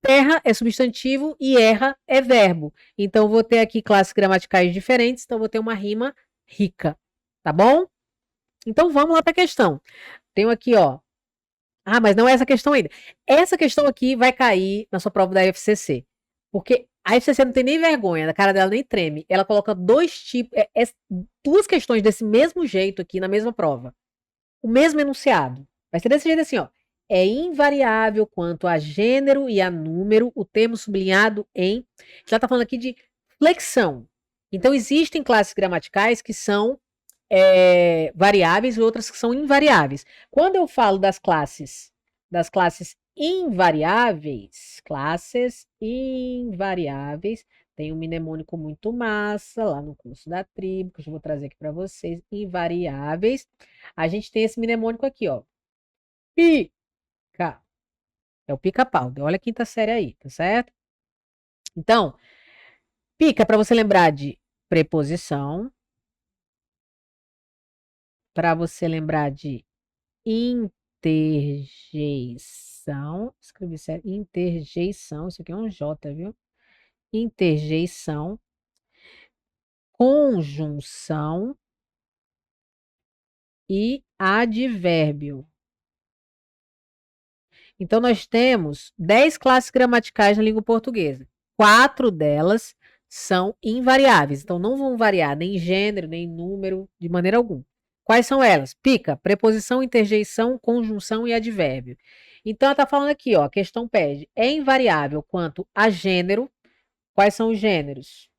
[SPEAKER 8] Terra é substantivo e erra é verbo. Então, eu vou ter aqui classes gramaticais diferentes, então eu vou ter uma rima rica. Tá bom? Então, vamos lá para a questão. Tenho aqui, ó. Ah, mas não é essa questão ainda. Essa questão aqui vai cair na sua prova da FCC. Porque a FCC não tem nem vergonha, a cara dela nem treme. Ela coloca dois tipos, duas questões desse mesmo jeito aqui na mesma prova. O mesmo enunciado. Vai ser desse jeito assim, ó. É invariável quanto a gênero e a número o termo sublinhado em. Já está falando aqui de flexão. Então, existem classes gramaticais que são variáveis e outras que são invariáveis. Quando eu falo das classes invariáveis, tem um mnemônico muito massa lá no curso da tribo, que eu vou trazer aqui para vocês, invariáveis. A gente tem esse mnemônico aqui, ó. Pica. É o pica-pau. Olha a quinta série aí, tá certo? Então, pica para você lembrar de preposição, para você lembrar de interjeição. Escrevi sério, interjeição. Isso aqui é um J, viu? Interjeição. Conjunção e advérbio. Então, nós temos 10 classes gramaticais na língua portuguesa. 4 delas são invariáveis. Então, não vão variar nem gênero, nem número, de maneira alguma. Quais são elas? Pica, preposição, interjeição, conjunção e advérbio. Então, ela está falando aqui, ó, a questão pede, é invariável quanto a gênero. Quais são os gêneros?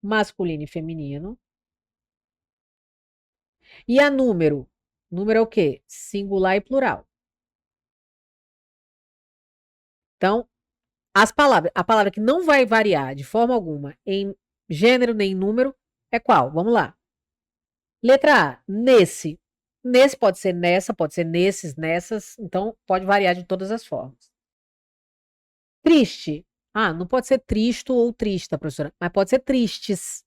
[SPEAKER 8] Masculino e feminino. E a número? Número é o quê? Singular e plural. Então, A palavra que não vai variar de forma alguma em gênero nem em número é qual? Vamos lá. Letra A, nesse. Nesse pode ser nessa, pode ser nesses, nessas, então pode variar de todas as formas. Triste. Ah, não pode ser tristo ou trista, professora, mas pode ser tristes,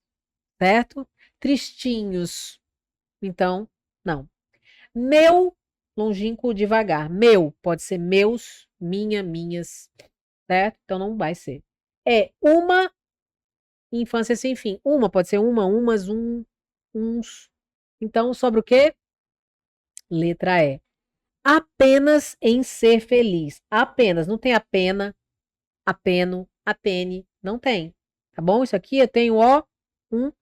[SPEAKER 8] certo? Tristinhos. Então, não. Meu, longínquo, devagar. Meu, pode ser meus, minha, minhas, certo? Então não vai ser. É uma, infância sem fim. Uma, pode ser uma, umas, uns. Então, sobra o quê? Letra E. Apenas em ser feliz. Apenas. Não tem apena, apeno, apene. Não tem. Tá bom? Isso aqui eu tenho um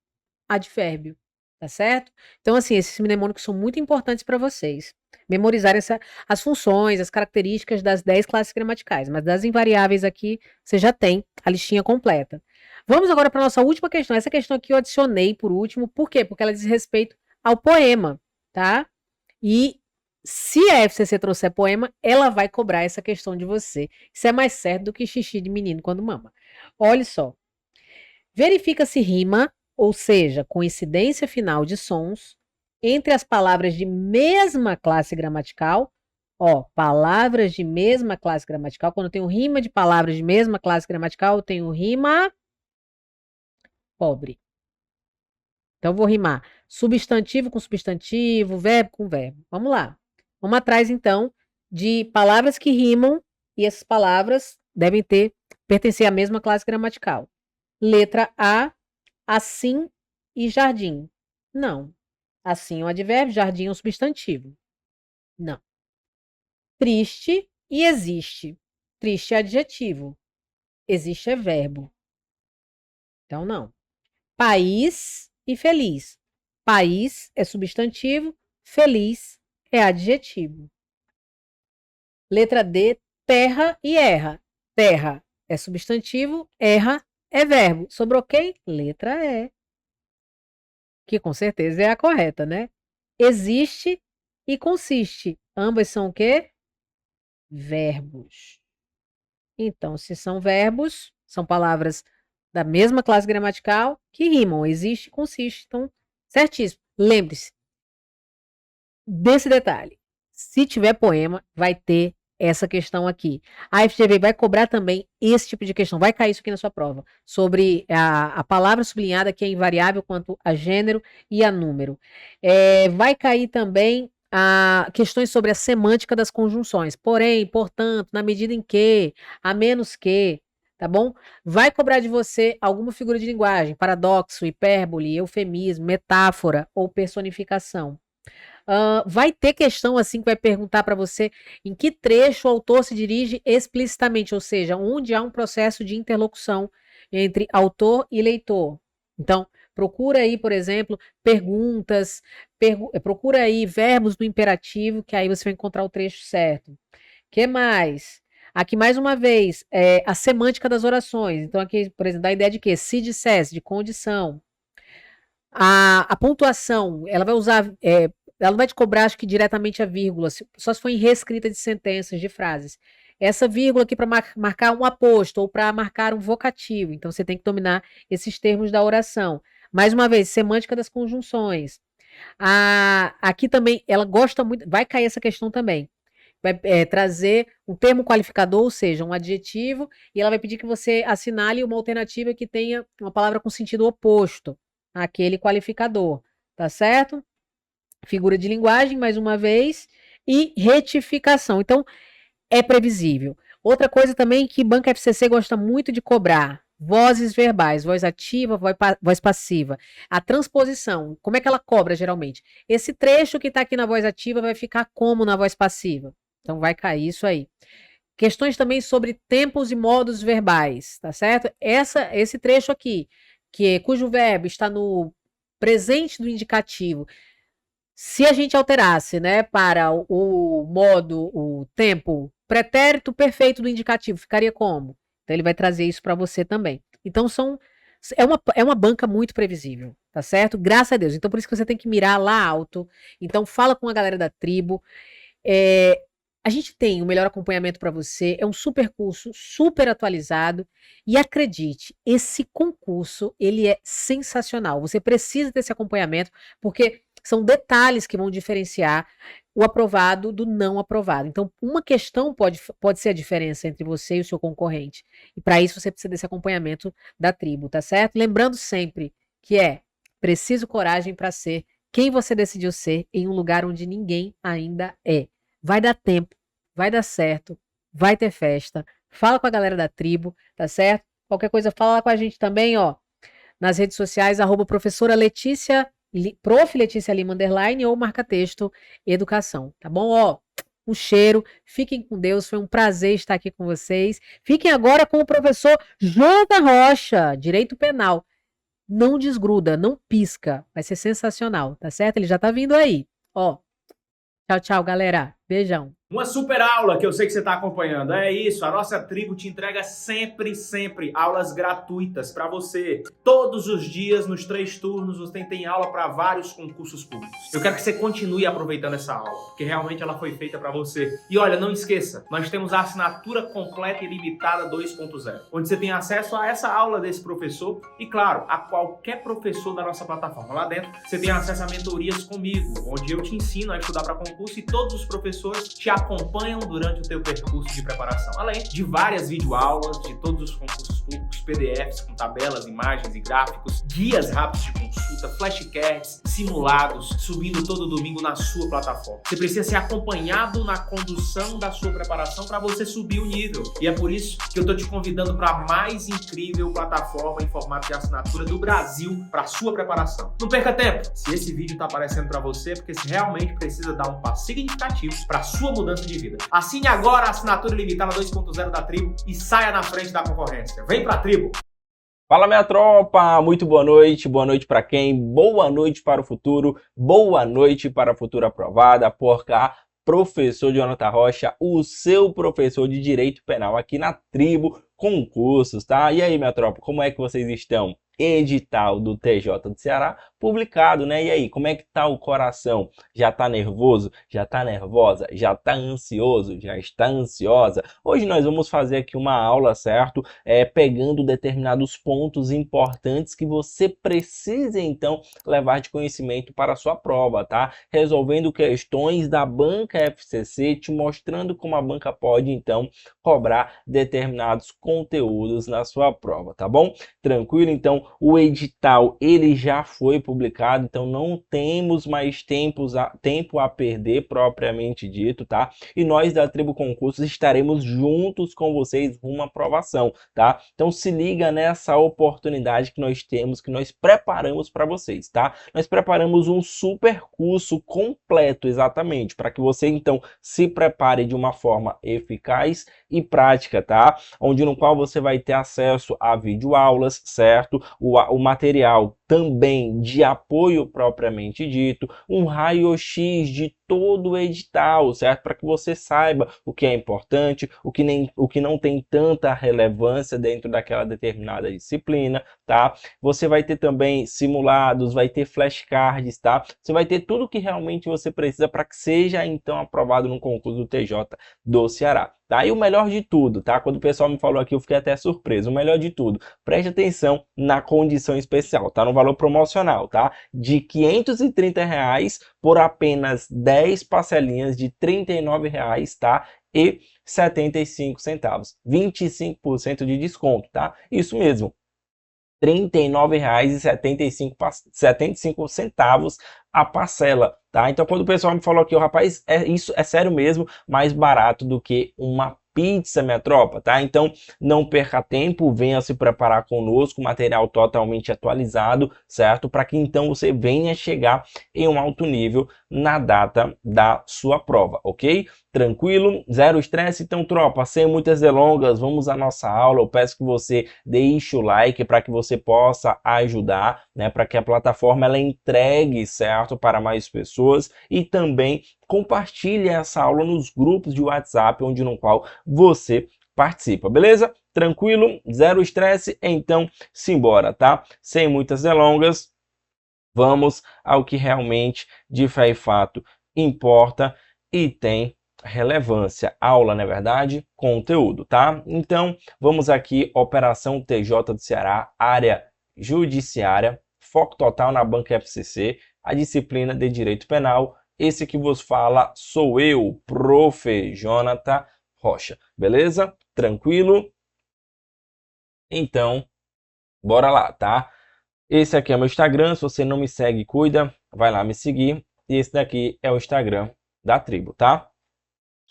[SPEAKER 8] advérbio. Tá certo? Então, assim, esses mnemônicos são muito importantes para vocês. Memorizarem as funções, as características das 10 classes gramaticais. Mas das invariáveis aqui, você já tem a listinha completa. Vamos agora para a nossa última questão. Essa questão aqui eu adicionei por último. Por quê? Porque ela diz respeito ao poema, tá? E se a FCC trouxer poema, ela vai cobrar essa questão de você. Isso é mais certo do que xixi de menino quando mama. Olha só. Verifica se rima, ou seja, coincidência final de sons, entre as palavras de mesma classe gramatical. Ó, palavras de mesma classe gramatical. Quando eu tenho rima de palavras de mesma classe gramatical, eu tenho rima pobre. Então, eu vou rimar substantivo com substantivo, verbo com verbo. Vamos lá. Vamos atrás, então, de palavras que rimam e essas palavras devem pertencer à mesma classe gramatical. Letra A, assim e jardim. Não. Assim é um advérbio, jardim é um substantivo. Não. Triste e existe. Triste é adjetivo. Existe é verbo. Então, não. País e feliz. País é substantivo, feliz é adjetivo. Letra D, terra e erra. Terra é substantivo, erra é verbo. Sobrou quem? Letra E. Que com certeza é a correta, né? Existe e consiste. Ambas são o quê? Verbos. Então, se são verbos, são palavras da mesma classe gramatical que rimam. Existe e consiste. Então, certíssimo. Lembre-se desse detalhe. Se tiver poema, vai ter essa questão aqui. A FGV vai cobrar também esse tipo de questão. Vai cair isso aqui na sua prova. Sobre a palavra sublinhada que é invariável quanto a gênero e a número. Vai cair também questões sobre a semântica das conjunções. Porém, portanto, na medida em que, a menos que, tá bom? Vai cobrar de você alguma figura de linguagem, paradoxo, hipérbole, eufemismo, metáfora ou personificação. Vai ter questão assim que vai perguntar para você em que trecho o autor se dirige explicitamente, ou seja, onde há um processo de interlocução entre autor e leitor. Então, procura aí, por exemplo, perguntas, procura aí verbos do imperativo, que aí você vai encontrar o trecho certo. Que mais? Aqui, mais uma vez, a semântica das orações. Então, aqui, por exemplo, dá a ideia de quê? Se dissesse, de condição. A pontuação, ela vai usar... ela não vai te cobrar, acho que diretamente a vírgula, só se for em reescrita de sentenças, de frases. Essa vírgula aqui para marcar um aposto ou para marcar um vocativo. Então, você tem que dominar esses termos da oração. Mais uma vez, semântica das conjunções. Aqui também, ela gosta muito, vai cair essa questão também. Vai trazer um termo qualificador, ou seja, um adjetivo, e ela vai pedir que você assinale uma alternativa que tenha uma palavra com sentido oposto àquele qualificador. Tá certo? Figura de linguagem, mais uma vez, e retificação. Então, é previsível. Outra coisa também que Banca FCC gosta muito de cobrar, vozes verbais, voz ativa, voz passiva. A transposição, como é que ela cobra geralmente? Esse trecho que está aqui na voz ativa vai ficar como na voz passiva? Então, vai cair isso aí. Questões também sobre tempos e modos verbais, tá certo? Esse trecho aqui, cujo verbo está no presente do indicativo, se a gente alterasse, né, para o modo, o tempo, pretérito perfeito do indicativo, ficaria como? Então, ele vai trazer isso para você também. Então, é uma banca muito previsível, tá certo? Graças a Deus. Então, por isso que você tem que mirar lá alto. Então, fala com a galera da tribo. A gente tem o melhor acompanhamento para você, é um super curso, super atualizado e acredite, esse concurso, ele é sensacional. Você precisa desse acompanhamento porque são detalhes que vão diferenciar o aprovado do não aprovado. Então, uma questão pode ser a diferença entre você e o seu concorrente. E para isso você precisa desse acompanhamento da tribo, tá certo? Lembrando sempre que é preciso coragem para ser quem você decidiu ser em um lugar onde ninguém ainda é. Vai dar tempo, vai dar certo, vai ter festa. Fala com a galera da tribo, tá certo? Qualquer coisa, fala lá com a gente também, ó, nas redes sociais, @professora Letícia, Prof. Letícia Lima _ ou marca texto educação, tá bom? Ó, um cheiro, fiquem com Deus, foi um prazer estar aqui com vocês. Fiquem agora com o professor Jonathan Rocha, Direito Penal. Não desgruda, não pisca, vai ser sensacional, tá certo? Ele já tá vindo aí, ó. Tchau, tchau, galera. Beijão.
[SPEAKER 9] Uma super aula que eu sei que você está acompanhando. É isso, a nossa tribo te entrega sempre aulas gratuitas para você. Todos os dias, nos 3 turnos, você tem aula para vários concursos públicos. Eu quero que você continue aproveitando essa aula, porque realmente ela foi feita para você. E olha, não esqueça, nós temos a assinatura completa e limitada 2.0, onde você tem acesso a essa aula desse professor e, claro, a qualquer professor da nossa plataforma. Lá dentro, você tem acesso a mentorias comigo, onde eu te ensino a estudar para concurso e todos os professores te acompanham durante o teu percurso de preparação, além de várias videoaulas de todos os concursos públicos, PDFs com tabelas, imagens e gráficos, guias rápidos de consulta, flashcards, simulados, subindo todo domingo na sua plataforma. Você precisa ser acompanhado na condução da sua preparação para você subir o nível. E é por isso que eu estou te convidando para a mais incrível plataforma em formato de assinatura do Brasil para sua preparação. Não perca tempo! Se esse vídeo está aparecendo para você, é porque você realmente precisa dar um passo significativo para a sua mudança de vida. Assine agora a assinatura ilimitada 2.0 da tribo e saia na frente da concorrência. Vem pra tribo!
[SPEAKER 10] Fala, minha tropa! Muito boa noite para quem? Boa noite para o futuro, boa noite para a futura aprovada, por cá, professor Jonathan Rocha, o seu professor de Direito Penal aqui na tribo Concursos, tá? E aí, minha tropa, como é que vocês estão? Edital do TJ do Ceará publicado, né? E aí, como é que tá o coração? Já tá nervoso? Já tá nervosa? Já tá ansioso? Já está ansiosa? Hoje nós vamos fazer aqui uma aula, certo? Pegando determinados pontos importantes que você precisa, então, levar de conhecimento para a sua prova, tá? Resolvendo questões da banca FCC, te mostrando como a banca pode, então, cobrar determinados conteúdos na sua prova, tá bom? Tranquilo? Então, o edital, ele já foi publicado, então não temos mais tempo a perder, propriamente dito, tá? E nós da Tribo Concursos estaremos juntos com vocês rumo à aprovação, tá? Então se liga nessa oportunidade que nós temos, que nós preparamos para vocês, tá? Nós preparamos um super curso completo, exatamente, para que você, então, se prepare de uma forma eficaz e prática, tá? Onde no qual você vai ter acesso a videoaulas, certo? O material também de apoio propriamente dito, um raio-x de todo o edital, certo? Para que você saiba o que é importante, o que não tem tanta relevância dentro daquela determinada disciplina, tá? Você vai ter também simulados, vai ter flashcards, tá? Você vai ter tudo que realmente você precisa para que seja, então, aprovado no concurso do TJ do Ceará. Tá? E o melhor de tudo, tá? Quando o pessoal me falou aqui, eu fiquei até surpreso. O melhor de tudo, preste atenção na condição especial, tá? No valor promocional, tá? De R$ 530 por apenas 10 parcelinhas de R$ 39, tá? E 75 centavos. 25% de desconto, tá? Isso mesmo. R$ 39,75 a parcela, tá? Então, quando o pessoal me falou aqui, ó, rapaz, isso é sério mesmo, mais barato do que uma pizza, minha tropa, tá? Então, não perca tempo, venha se preparar conosco, material totalmente atualizado, certo? Para que então você venha chegar em um alto nível na data da sua prova, ok? Tranquilo? Zero estresse? Então, tropa, sem muitas delongas, vamos à nossa aula. Eu peço que você deixe o like para que você possa ajudar, né? Para que a plataforma ela entregue, certo? Para mais pessoas e também compartilhe essa aula nos grupos de WhatsApp, onde no qual você participa, beleza? Tranquilo? Zero estresse? Então, simbora, tá? Sem muitas delongas, vamos ao que realmente, de fé e fato, importa e tem relevância. Aula, não é verdade? Conteúdo, tá? Então, vamos aqui, Operação TJ do Ceará, área judiciária, foco total na banca FCC, a disciplina de Direito Penal. Esse que vos fala sou eu, Prof. Jonathan Rocha. Beleza? Tranquilo? Então, bora lá, tá? Esse aqui é meu Instagram. Se você não me segue, cuida, vai lá me seguir. E esse daqui é o Instagram da tribo, tá?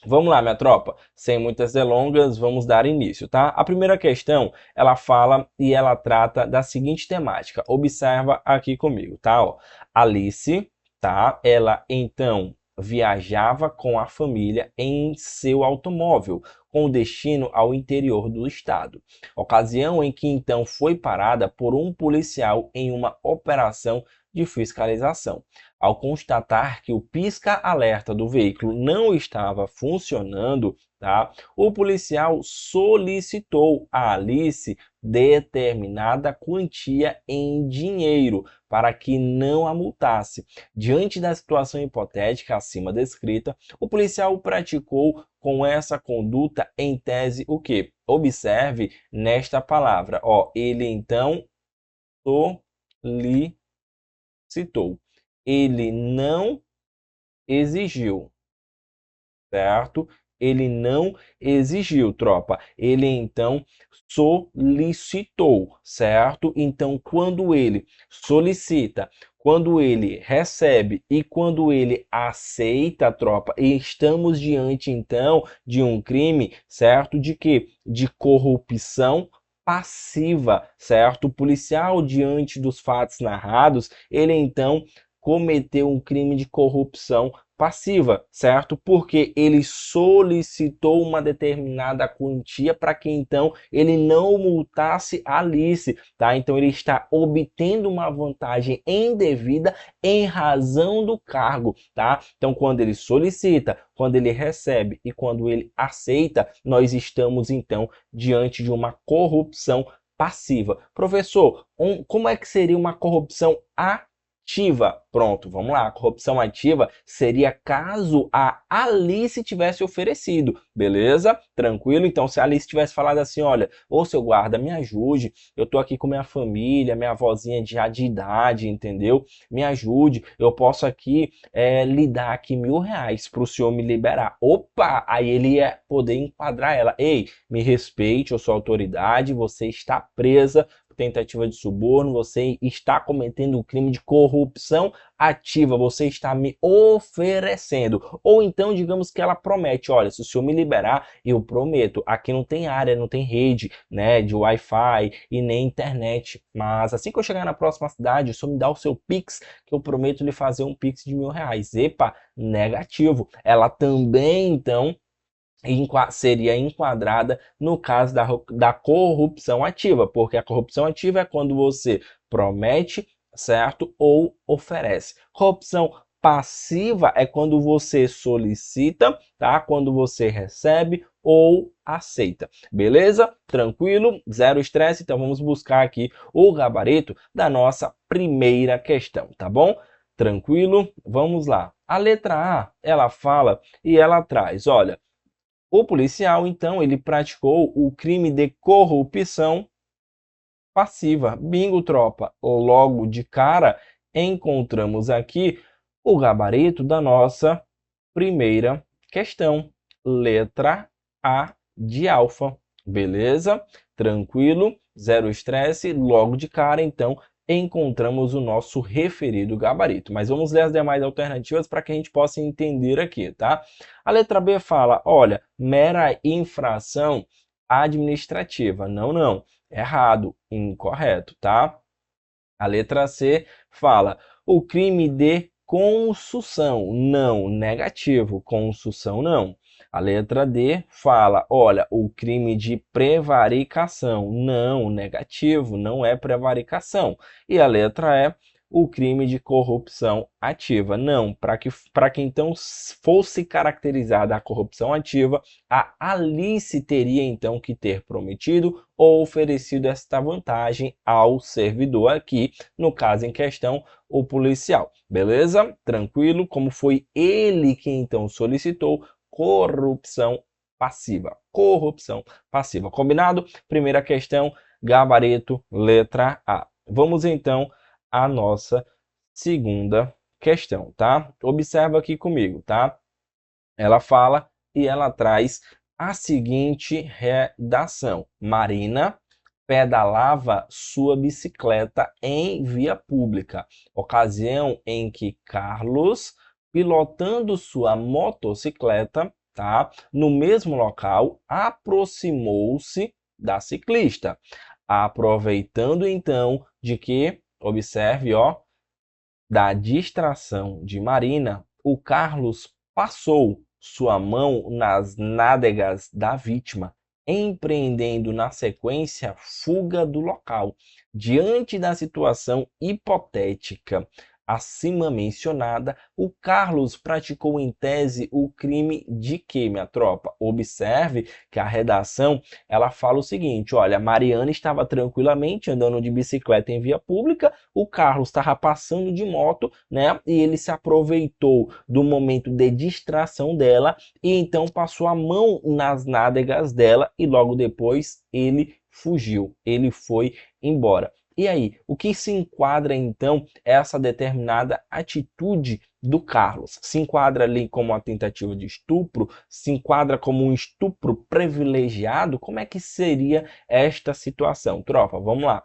[SPEAKER 10] Vamos lá, minha tropa. Sem muitas delongas, vamos dar início, tá? A primeira questão, ela fala e ela trata da seguinte temática. Observa aqui comigo, tá? Ó, Alice, tá? Ela, então, viajava com a família em seu automóvel, com destino ao interior do estado. Ocasião em que, então, foi parada por um policial em uma operação de fiscalização. Ao constatar que o pisca-alerta do veículo não estava funcionando, tá? O policial solicitou a Alice determinada quantia em dinheiro para que não a multasse. Diante da situação hipotética acima descrita, o policial praticou com essa conduta em tese o quê? Observe nesta palavra, ó, ele então solicitou. Ele não exigiu, certo? Ele não exigiu, tropa. Ele, então, solicitou, certo? Então, quando ele solicita, quando ele recebe e quando ele aceita, tropa, estamos diante, então, de um crime, certo? De quê? De corrupção passiva, certo? O policial, diante dos fatos narrados, ele, então, cometeu um crime de corrupção passiva, certo? Porque ele solicitou uma determinada quantia para que então ele não multasse a Alice, tá? Então ele está obtendo uma vantagem indevida em razão do cargo, tá? Então quando ele solicita, quando ele recebe e quando ele aceita, nós estamos então diante de uma corrupção passiva. Professor, como é que seria uma corrupção ativa? Pronto, vamos lá. A corrupção ativa seria caso a Alice tivesse oferecido, beleza? Tranquilo? Então, se a Alice tivesse falado assim, olha, ô seu guarda, me ajude, eu tô aqui com minha família, minha avózinha já de idade, entendeu? Me ajude, eu posso aqui lhe dar aqui R$1.000 para o senhor me liberar. Opa! Aí ele ia poder enquadrar ela. Ei, me respeite, eu sou autoridade, você está presa tentativa de suborno, você está cometendo um crime de corrupção ativa, você está me oferecendo. Ou então, digamos que ela promete, olha, se o senhor me liberar, eu prometo, aqui não tem área, não tem rede, né, de Wi-Fi e nem internet, mas assim que eu chegar na próxima cidade, o senhor me dá o seu Pix, que eu prometo lhe fazer um Pix de R$1.000. Epa, negativo. Ela também, então, seria enquadrada no caso da corrupção ativa, porque a corrupção ativa é quando você promete, certo, ou oferece. Corrupção passiva é quando você solicita, tá? Quando você recebe ou aceita. Beleza? Tranquilo? Zero estresse. Então vamos buscar aqui o gabarito da nossa primeira questão, tá bom? Tranquilo? Vamos lá. A letra A, ela fala e ela traz, olha, o policial, então, ele praticou o crime de corrupção passiva. Bingo, tropa. Logo de cara, encontramos aqui o gabarito da nossa primeira questão. Letra A de alfa. Beleza? Tranquilo? Zero estresse. Logo de cara, então, encontramos o nosso referido gabarito. Mas vamos ler as demais alternativas para que a gente possa entender aqui, tá? A letra B fala, olha, mera infração administrativa. Não, não. Errado. Incorreto, tá? A letra C fala, o crime de consução. Não. Negativo. Consução não. A letra D fala, olha, o crime de prevaricação. Não, negativo, não é prevaricação. E a letra E, o crime de corrupção ativa. Não, para que então fosse caracterizada a corrupção ativa, a Alice teria então que ter prometido ou oferecido esta vantagem ao servidor aqui, no caso em questão, o policial. Beleza? Tranquilo? Como foi ele que então solicitou, corrupção passiva. Corrupção passiva. Combinado? Primeira questão, gabarito, letra A. Vamos então à nossa segunda questão, tá? Observa aqui comigo, tá? Ela fala e ela traz a seguinte redação. Marina pedalava sua bicicleta em via pública, ocasião em que Carlos, pilotando sua motocicleta, tá, no mesmo local, aproximou-se da ciclista, aproveitando então de que, observe, ó, da distração de Marina, o Carlos passou sua mão nas nádegas da vítima, empreendendo na sequência fuga do local. Diante da situação hipotética acima mencionada, o Carlos praticou em tese o crime de quê, minha tropa? Observe que a redação, ela fala o seguinte, olha, Mariana estava tranquilamente andando de bicicleta em via pública, o Carlos estava passando de moto, né? E ele se aproveitou do momento de distração dela e então passou a mão nas nádegas dela e logo depois ele fugiu, ele foi embora. E aí, o que se enquadra então essa determinada atitude do Carlos? Se enquadra ali como uma tentativa de estupro? Se enquadra como um estupro privilegiado? Como é que seria esta situação? Tropa, vamos lá.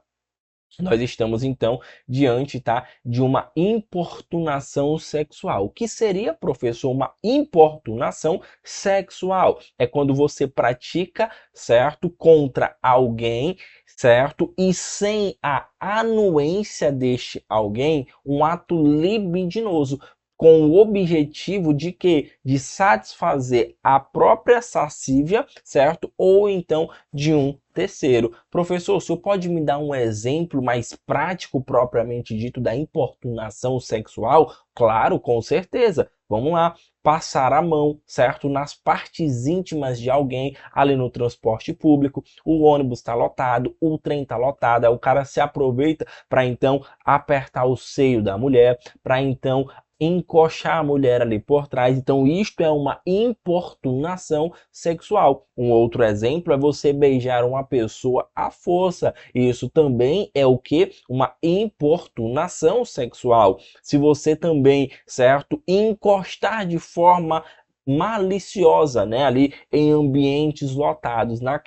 [SPEAKER 10] Nós estamos, então, diante, tá, de uma importunação sexual. O que seria, professor, uma importunação sexual? É quando você pratica, certo, contra alguém, certo, e sem a anuência deste alguém, um ato libidinoso, com o objetivo de quê? De satisfazer a própria lascívia, certo? Ou então de um terceiro. Professor, o senhor pode me dar um exemplo mais prático, propriamente dito, da importunação sexual? Claro, com certeza. Vamos lá. Passar a mão, certo? Nas partes íntimas de alguém, ali no transporte público, o ônibus está lotado, o trem está lotado, aí o cara se aproveita para então apertar o seio da mulher, para então encoxar a mulher ali por trás. Então isto é uma importunação sexual. Um outro exemplo é você beijar uma pessoa à força. Isso também é o que? Uma importunação sexual. Se você também, certo, encostar de forma maliciosa, né, ali em ambientes lotados, né,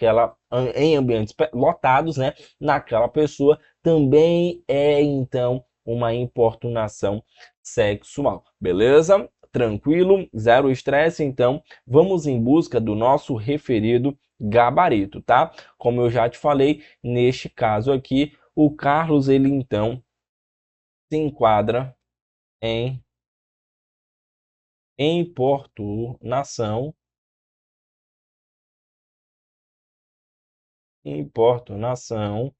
[SPEAKER 10] naquela pessoa, também é então uma importunação sexual, beleza? Tranquilo, zero estresse, então vamos em busca do nosso referido gabarito, tá? Como eu já te falei, neste caso aqui, o Carlos, ele então se enquadra em importunação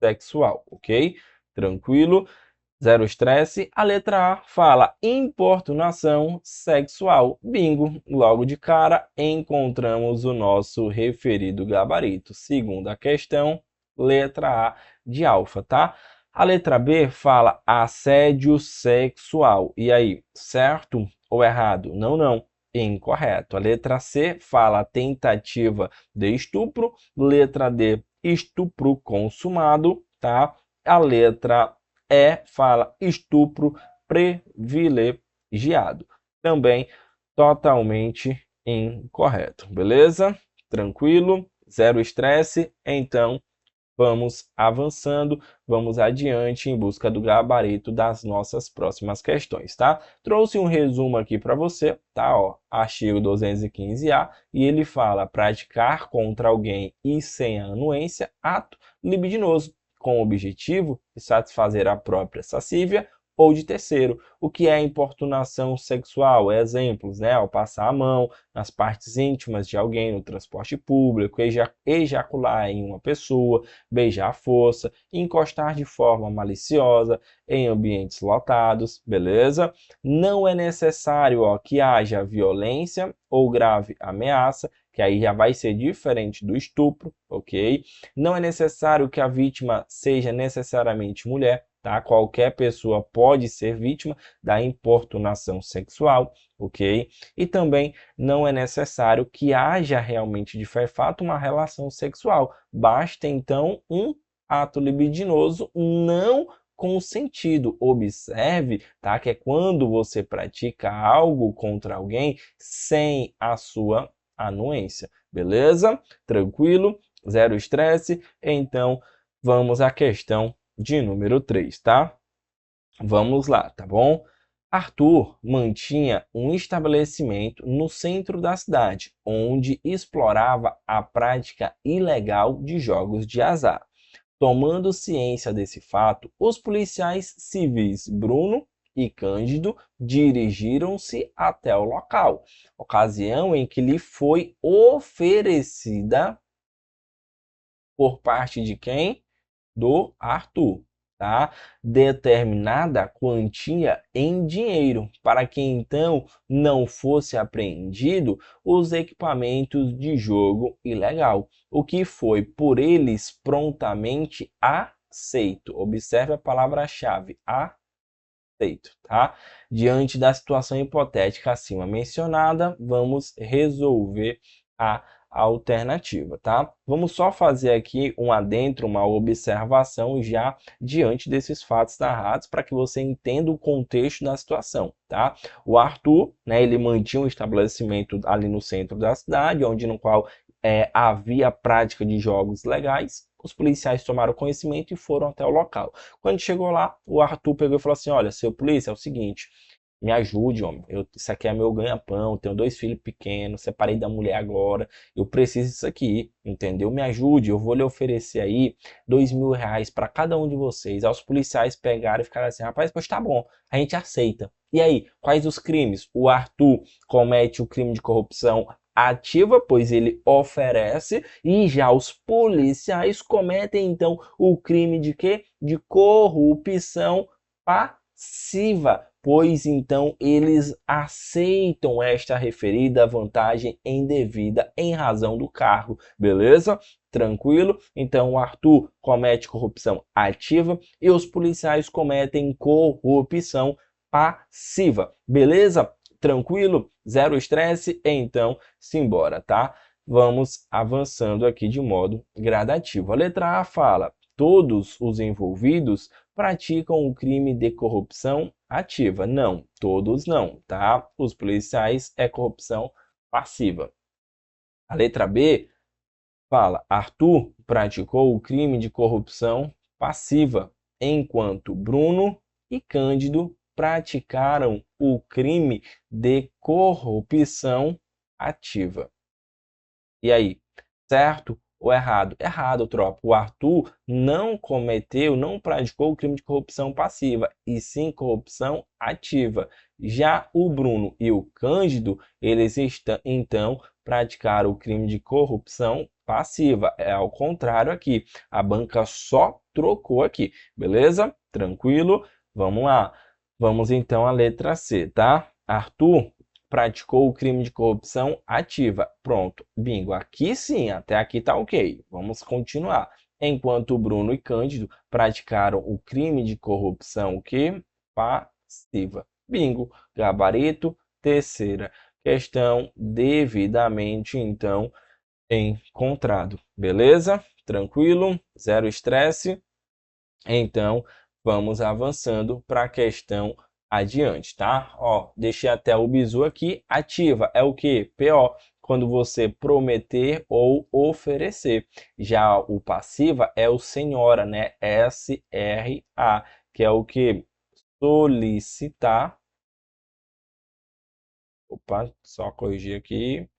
[SPEAKER 10] sexual, ok? Tranquilo, zero estresse. A letra A fala importunação sexual. Bingo, logo de cara encontramos o nosso referido gabarito. Segunda questão, letra A de alfa, tá? A letra B fala assédio sexual. E aí, certo ou errado? Não, não. Incorreto. A letra C fala tentativa de estupro. Letra D, estupro consumado, tá? A letra E fala estupro privilegiado. Também totalmente incorreto, beleza? Tranquilo? Zero estresse? Então, vamos avançando, vamos adiante em busca do gabarito das nossas próximas questões, tá? Trouxe um resumo aqui para você, tá? Ó, artigo 215-A, e ele fala praticar contra alguém e sem anuência, ato libidinoso, com o objetivo de satisfazer a própria lascívia ou de terceiro. O que é importunação sexual? Exemplos, né? Ao passar a mão nas partes íntimas de alguém no transporte público, ejacular em uma pessoa, beijar à força, encostar de forma maliciosa em ambientes lotados, beleza? Não é necessário, ó, que haja violência ou grave ameaça, que aí já vai ser diferente do estupro, ok? Não é necessário que a vítima seja necessariamente mulher, tá? Qualquer pessoa pode ser vítima da importunação sexual, ok? E também não é necessário que haja realmente de fato uma relação sexual. Basta então um ato libidinoso não consentido. Observe, tá? Que é quando você pratica algo contra alguém sem a sua anuência, beleza? Tranquilo? Zero estresse? Então, vamos à questão de número 3, tá? Vamos lá, tá bom? Arthur mantinha um estabelecimento no centro da cidade, onde explorava a prática ilegal de jogos de azar. Tomando ciência desse fato, os policiais civis Bruno e Cândido dirigiram-se até o local, ocasião em que lhe foi oferecida por parte de quem? Do Arthur, tá? Determinada quantia em dinheiro, para que então não fosse apreendido os equipamentos de jogo ilegal, o que foi por eles prontamente aceito. Observe a palavra-chave, aceito, tá? Diante da situação hipotética acima mencionada, vamos resolver a alternativa, tá? Vamos só fazer aqui um adentro, uma observação já diante desses fatos narrados para que você entenda o contexto da situação, tá? O Arthur, né, ele mantinha um estabelecimento ali no centro da cidade, onde no qual havia prática de jogos legais. Os policiais tomaram conhecimento e foram até o local. Quando chegou lá, o Arthur pegou e falou assim: olha, seu polícia, é o seguinte, me ajude, homem. Isso aqui é meu ganha-pão, tenho 2 filhos pequenos, separei da mulher agora, eu preciso disso aqui, entendeu? Me ajude, eu vou lhe oferecer aí R$ 2.000 para cada um de vocês. Aí os policiais pegaram e ficaram assim: rapaz, pois tá bom, a gente aceita. E aí, quais os crimes? O Arthur comete o crime de corrupção ativa, pois ele oferece, e já os policiais cometem então o crime de quê? De corrupção passiva, pois então eles aceitam esta referida vantagem indevida em razão do cargo, beleza? Tranquilo? Então o Arthur comete corrupção ativa e os policiais cometem corrupção passiva, beleza? Tranquilo? Zero estresse? Então, simbora, tá? Vamos avançando aqui de modo gradativo. A letra A fala: todos os envolvidos praticam o crime de corrupção ativa. Não, todos não, tá? Os policiais é corrupção passiva. A letra B fala: Arthur praticou o crime de corrupção passiva, enquanto Bruno e Cândido praticaram o crime de corrupção ativa. E aí, certo ou errado? Errado, tropa. O Arthur não cometeu, não praticou o crime de corrupção passiva, e sim corrupção ativa. Já o Bruno e o Cândido, eles então praticaram o crime de corrupção passiva. É ao contrário aqui. A banca só trocou aqui, beleza? Tranquilo? Vamos lá. Vamos então à letra C, tá? Arthur praticou o crime de corrupção ativa. Pronto, bingo. Aqui sim, até aqui tá ok. Vamos continuar. Enquanto Bruno e Cândido praticaram o crime de corrupção o quê? Passiva. Bingo. Gabarito. Terceira questão devidamente então encontrado. Beleza? Tranquilo? Zero estresse? Então, vamos avançando para a questão adiante, tá? Ó, deixei até o bizu aqui. Ativa é o que? PO, quando você prometer ou oferecer. Já o passiva é o senhora, né? SRA, que é o que? Solicitar. Opa, só corrigir aqui.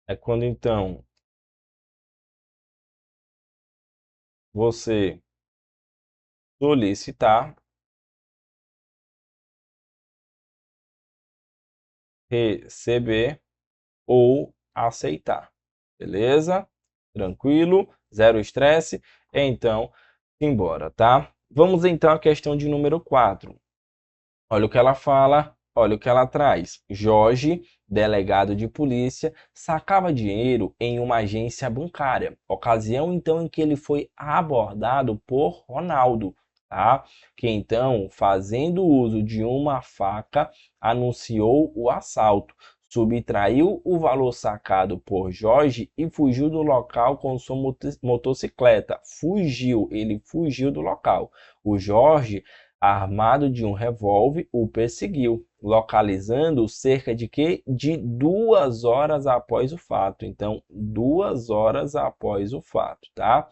[SPEAKER 10] É quando então você solicitar, receber ou aceitar. Beleza? Tranquilo? Zero estresse? Então, embora, tá? Vamos então à questão de número 4. Olha o que ela fala. olha o que ela traz. Jorge, delegado de polícia, sacava dinheiro em uma agência bancária. Ocasião, então, em que ele foi abordado por Ronaldo, tá? Que então, fazendo uso de uma faca, anunciou o assalto. Subtraiu o valor sacado por Jorge e fugiu do local com sua motocicleta. Ele fugiu do local. O Jorge, armado de um revólver, o perseguiu, localizando cerca de quê? De 2 horas após o fato. Então, 2 horas após o fato, tá?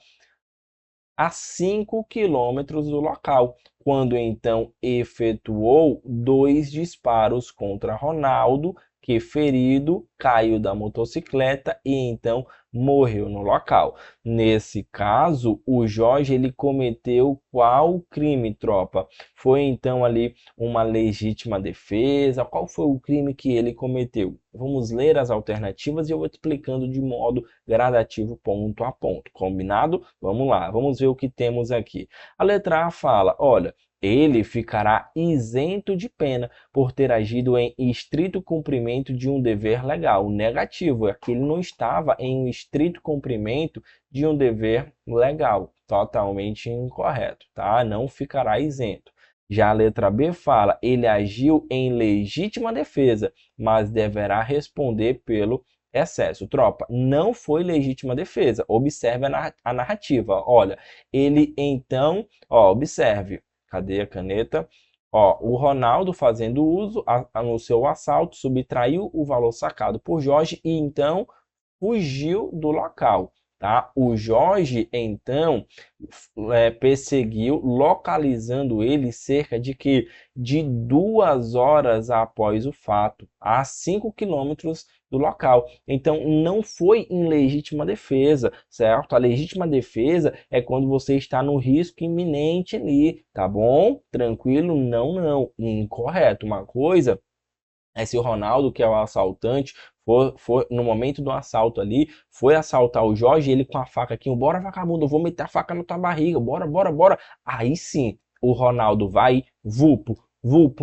[SPEAKER 10] A 5 quilômetros do local, quando então efetuou 2 disparos contra Ronaldo, que ferido caiu da motocicleta e então morreu no local. Nesse caso, o Jorge ele cometeu qual crime, tropa? Foi então ali uma legítima defesa? Qual foi o crime que ele cometeu? Vamos ler as alternativas e eu vou explicando de modo gradativo, ponto a ponto. Combinado? Vamos lá, vamos ver o que temos aqui. A letra A fala, olha, ele ficará isento de pena por ter agido em estrito cumprimento de um dever legal. Negativo, é que ele não estava em estrito cumprimento de um dever legal. Totalmente incorreto, tá? Não ficará isento. Já a letra B fala, ele agiu em legítima defesa, mas deverá responder pelo excesso. Tropa, não foi legítima defesa. Observe a narrativa. Olha, ele então, observe. Cadê a caneta? O Ronaldo, fazendo uso, anunciou o assalto, subtraiu o valor sacado por Jorge e então fugiu do local. Tá? O Jorge, então, perseguiu, localizando ele cerca de 2 horas após o fato, a 5 quilômetros do local. Então, não foi em legítima defesa, certo? A legítima defesa é quando você está no risco iminente ali, tá bom? Tranquilo? Não. Incorreto. Uma coisa é se o Ronaldo, que é o assaltante, for no momento do assalto ali, foi assaltar o Jorge, ele com a faca aqui, bora vagabundo, eu vou meter a faca na tua barriga, bora. Aí sim, o Ronaldo vai, vulpo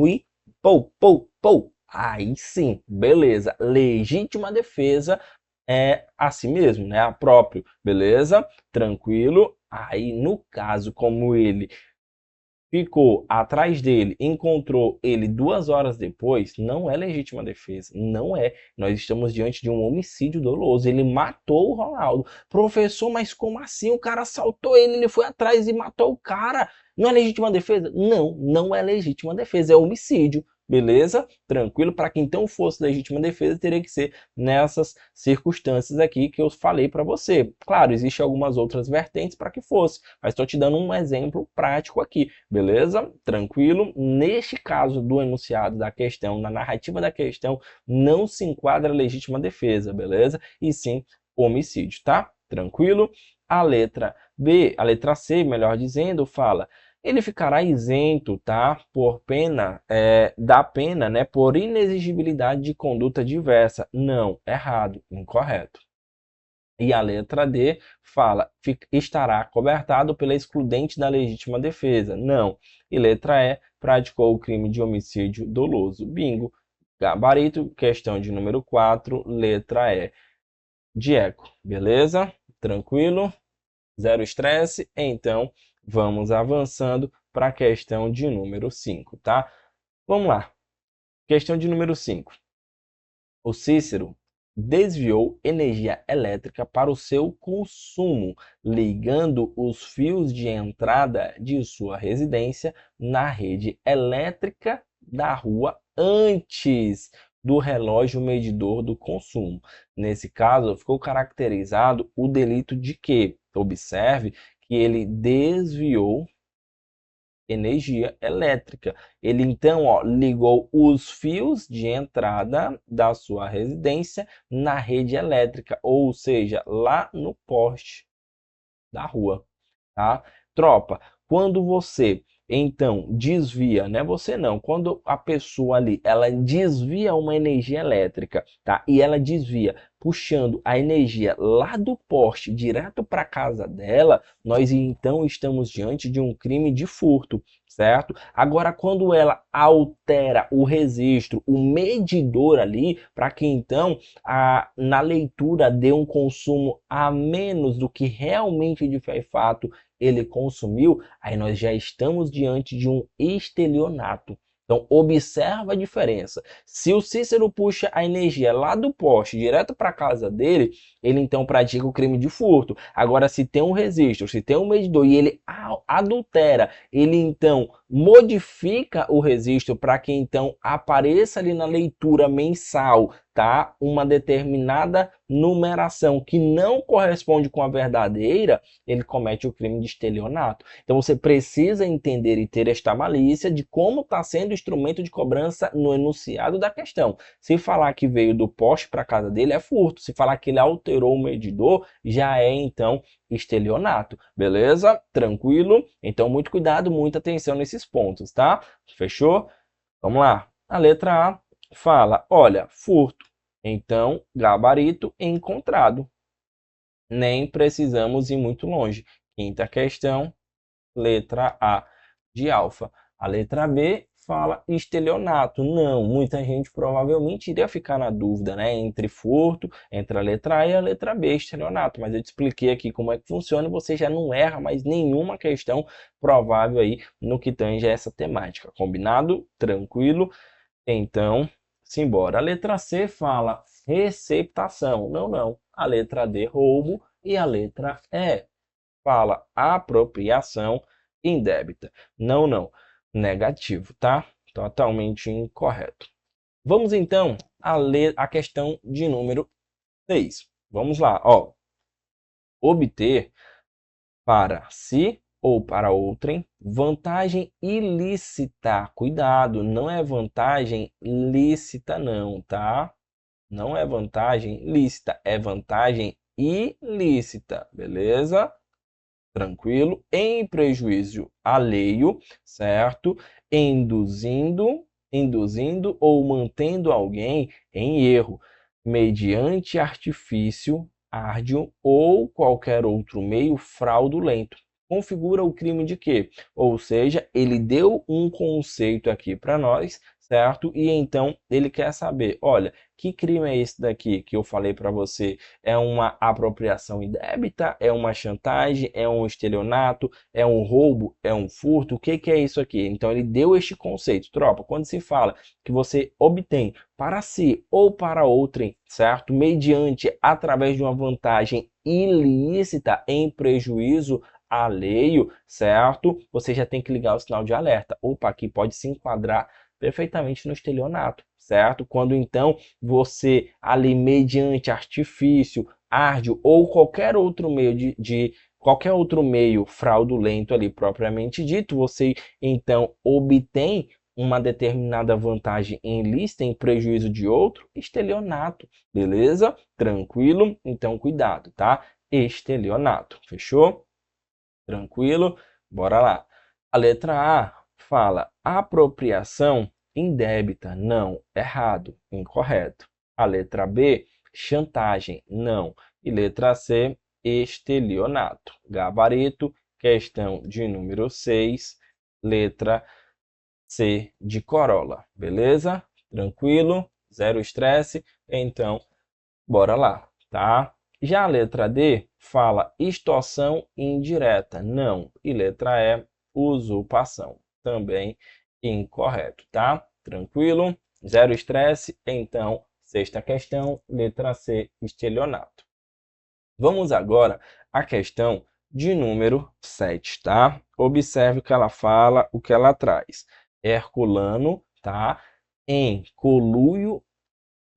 [SPEAKER 10] e pou. Aí sim, beleza. Legítima defesa é assim mesmo, né? A próprio, beleza? Tranquilo. Aí, no caso, como ele ficou atrás dele, encontrou ele 2 horas depois, não é legítima defesa, não é. Nós estamos diante de um homicídio doloso, ele matou o Ronaldo. Professor, mas como assim? O cara assaltou ele foi atrás e matou o cara. Não é legítima defesa? Não é legítima defesa, é homicídio. Beleza? Tranquilo? Para que então fosse legítima defesa, teria que ser nessas circunstâncias aqui que eu falei para você. Claro, existem algumas outras vertentes para que fosse, mas estou te dando um exemplo prático aqui. Beleza? Tranquilo? Neste caso do enunciado da questão, na narrativa da questão, não se enquadra legítima defesa, beleza? E sim homicídio, tá? Tranquilo? A letra B, a letra C, melhor dizendo, fala... Ele ficará isento, tá? Por pena, da pena, né? Por inexigibilidade de conduta diversa. Não, errado, incorreto. E a letra D fala, estará cobertado pela excludente da legítima defesa. Não. E letra E, praticou o crime de homicídio doloso. Bingo. Gabarito, questão de número 4, letra E. Dieco, beleza? Tranquilo? Zero estresse? Então... vamos avançando para a questão de número 5, tá? Vamos lá. Questão de número 5. O Cícero desviou energia elétrica para o seu consumo, ligando os fios de entrada de sua residência na rede elétrica da rua antes do relógio medidor do consumo. Nesse caso, ficou caracterizado o delito de quê? Observe que ele desviou energia elétrica. Ele então ligou os fios de entrada da sua residência na rede elétrica, ou seja, lá no poste da rua, tá? Tropa, quando você então desvia, não é você não, quando a pessoa ali, ela desvia uma energia elétrica, tá? E ela desvia puxando a energia lá do poste direto para a casa dela, nós então estamos diante de um crime de furto, certo? Agora, quando ela altera o registro, o medidor ali, para que então na leitura dê um consumo a menos do que realmente de fato ele consumiu, aí nós já estamos diante de um estelionato. Então, observa a diferença. Se o Cícero puxa a energia lá do poste direto para a casa dele, ele então pratica o crime de furto. Agora, se tem um registro, se tem um medidor e ele adultera, ele então modifica o registro para que então apareça ali na leitura mensal, tá? Uma determinada numeração que não corresponde com a verdadeira, ele comete o crime de estelionato. Então você precisa entender e ter esta malícia de como está sendo o instrumento de cobrança no enunciado da questão. Se falar que veio do poste para a casa dele, é furto. Se falar que ele alterou o medidor, já é então estelionato. Beleza? Tranquilo? Então muito cuidado, muita atenção nesses pontos, tá? Fechou? Vamos lá. A letra A fala, olha, furto. Então, gabarito encontrado. Nem precisamos ir muito longe. Quinta questão, letra A de alfa. A letra B fala estelionato. Não, muita gente provavelmente iria ficar na dúvida, né? Entre furto, entre a letra A e a letra B, estelionato. Mas eu te expliquei aqui como é que funciona e você já não erra mais nenhuma questão provável aí no que tange a essa temática. Combinado? Tranquilo? Então, simbora. A letra C fala receptação. Não, não. A letra D, roubo. E a letra E fala apropriação indébita. Não, não. Negativo, tá? Totalmente incorreto. Vamos então a questão de número 6. Vamos lá, ó. Obter para si ou para outrem vantagem ilícita. Cuidado, não é vantagem lícita não, tá? Não é vantagem lícita, é vantagem ilícita, beleza? Tranquilo? Em prejuízo alheio, certo? Induzindo ou mantendo alguém em erro, mediante artifício árduo ou qualquer outro meio fraudulento. Configura o crime de quê? Ou seja, ele deu um conceito aqui para nós, certo? E então ele quer saber, olha, que crime é esse daqui que eu falei para você? É uma apropriação indébita? É uma chantagem? É um estelionato? É um roubo? É um furto? O que que é isso aqui? Então ele deu este conceito, tropa. Quando se fala que você obtém para si ou para outrem, certo? Mediante, através de uma vantagem ilícita em prejuízo alheio, certo? Você já tem que ligar o sinal de alerta. Opa, aqui pode se enquadrar perfeitamente no estelionato, certo? Quando então você ali mediante artifício, árduo ou qualquer outro meio qualquer outro meio fraudulento ali propriamente dito, você então obtém uma determinada vantagem ilícita em prejuízo de outro, estelionato, beleza? Tranquilo? Então cuidado, tá? Estelionato, fechou? Tranquilo? Bora lá. A letra A fala apropriação indébita. Não, errado, incorreto. A letra B, chantagem. Não. E letra C, estelionato. Gabarito, questão de número 6, letra C de Corolla. Beleza? Tranquilo? Zero estresse? Então, bora lá, tá? Já a letra D fala extorsão indireta. Não. E letra E, usurpação. Também incorreto, tá? Tranquilo? Zero estresse? Então, sexta questão, letra C, estelionato. Vamos agora à questão de número 7, tá? Observe o que ela fala, o que ela traz. Herculano, tá? Em conluio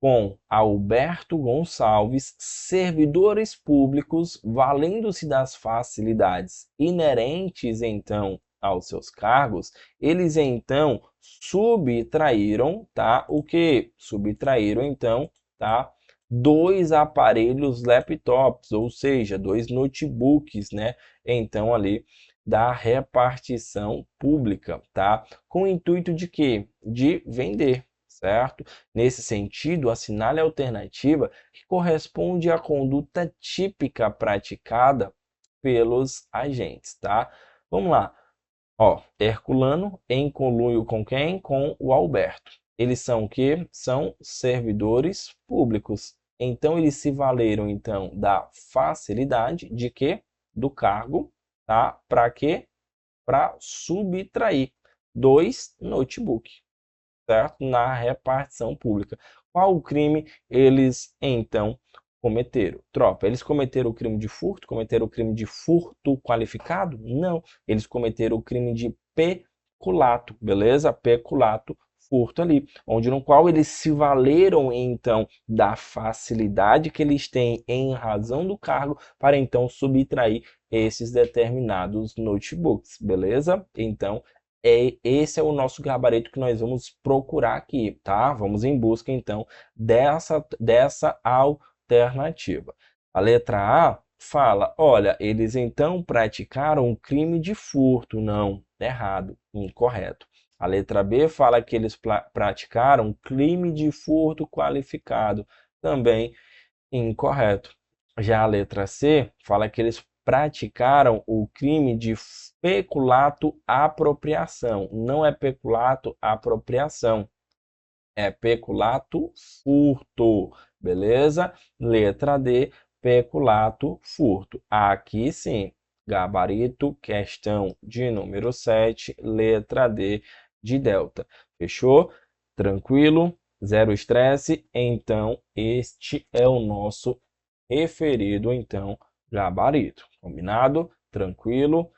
[SPEAKER 10] com Alberto Gonçalves, servidores públicos, valendo-se das facilidades inerentes, então, aos seus cargos, eles, então, subtraíram, tá? O que? Subtraíram, então, tá? 2 aparelhos laptops, ou seja, 2 notebooks, né? Então, ali, da repartição pública, tá? Com o intuito de quê? De vender, certo? Nesse sentido, assinale a alternativa que corresponde à conduta típica praticada pelos agentes, tá? Vamos lá. Ó, Herculano em conluio com quem? Com o Alberto. Eles são o quê? São servidores públicos. Então, eles se valeram, então, da facilidade de quê? Do cargo, tá? Para quê? Para subtrair 2 notebooks, certo? Na repartição pública. Qual o crime eles, então, cometeram? Tropa, eles cometeram o crime de furto? Cometeram o crime de furto qualificado? Não. Eles cometeram o crime de peculato, beleza? Peculato, furto ali, onde no qual eles se valeram, então, da facilidade que eles têm em razão do cargo para, então, subtrair esses determinados notebooks, beleza? Então, esse é o nosso gabarito que nós vamos procurar aqui, tá? Vamos em busca, então, dessa alternativa. A letra A fala, olha, eles então praticaram um crime de furto. Não, errado, incorreto. A letra B fala que eles praticaram um crime de furto qualificado. Também incorreto. Já a letra C fala que eles praticaram o crime de peculato apropriação. Não é peculato apropriação, é peculato furto, beleza? Letra D, peculato furto. Aqui sim, gabarito, questão de número 7, letra D de delta. Fechou? Tranquilo? Zero estresse? Então, este é o nosso referido, então, gabarito. Combinado? Tranquilo?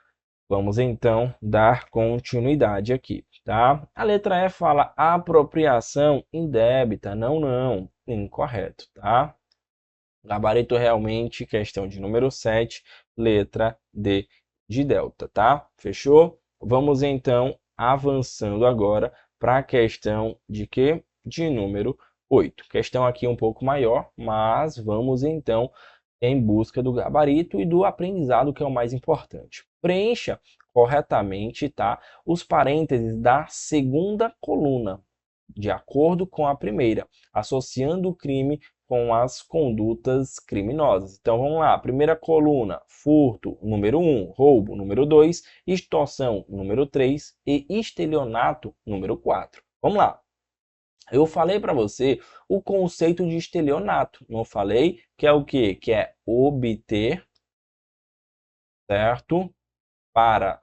[SPEAKER 10] Vamos, então, dar continuidade aqui, tá? A letra E fala apropriação indébita. Não. Incorreto, tá? Gabarito realmente, questão de número 7, letra D de delta, tá? Fechou? Vamos, então, avançando agora para a questão de quê? De número 8. Questão aqui um pouco maior, mas vamos, então, em busca do gabarito e do aprendizado, que é o mais importante. Preencha corretamente, tá? Os parênteses da segunda coluna, de acordo com a primeira, associando o crime com as condutas criminosas. Então, vamos lá. Primeira coluna, furto, número 1, roubo, número 2, extorsão, número 3 e estelionato, número 4. Vamos lá. Eu falei para você o conceito de estelionato. Não falei? Que é o quê? Que é obter, certo? Para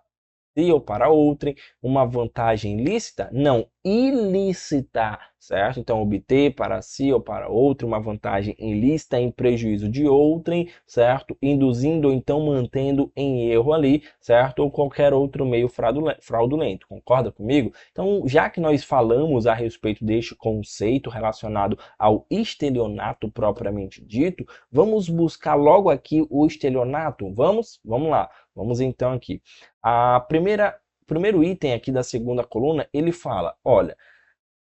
[SPEAKER 10] si ou para outrem, uma vantagem lícita? Não, ilícita, certo? Então, obter para si ou para outro uma vantagem ilícita em prejuízo de outrem, certo? Induzindo ou então mantendo em erro ali, certo? Ou qualquer outro meio fraudulento. Concorda comigo? Então, já que nós falamos a respeito deste conceito relacionado ao estelionato propriamente dito, vamos buscar logo aqui o estelionato? Vamos? Vamos lá. Vamos então aqui. Primeiro item aqui da segunda coluna, ele fala, olha,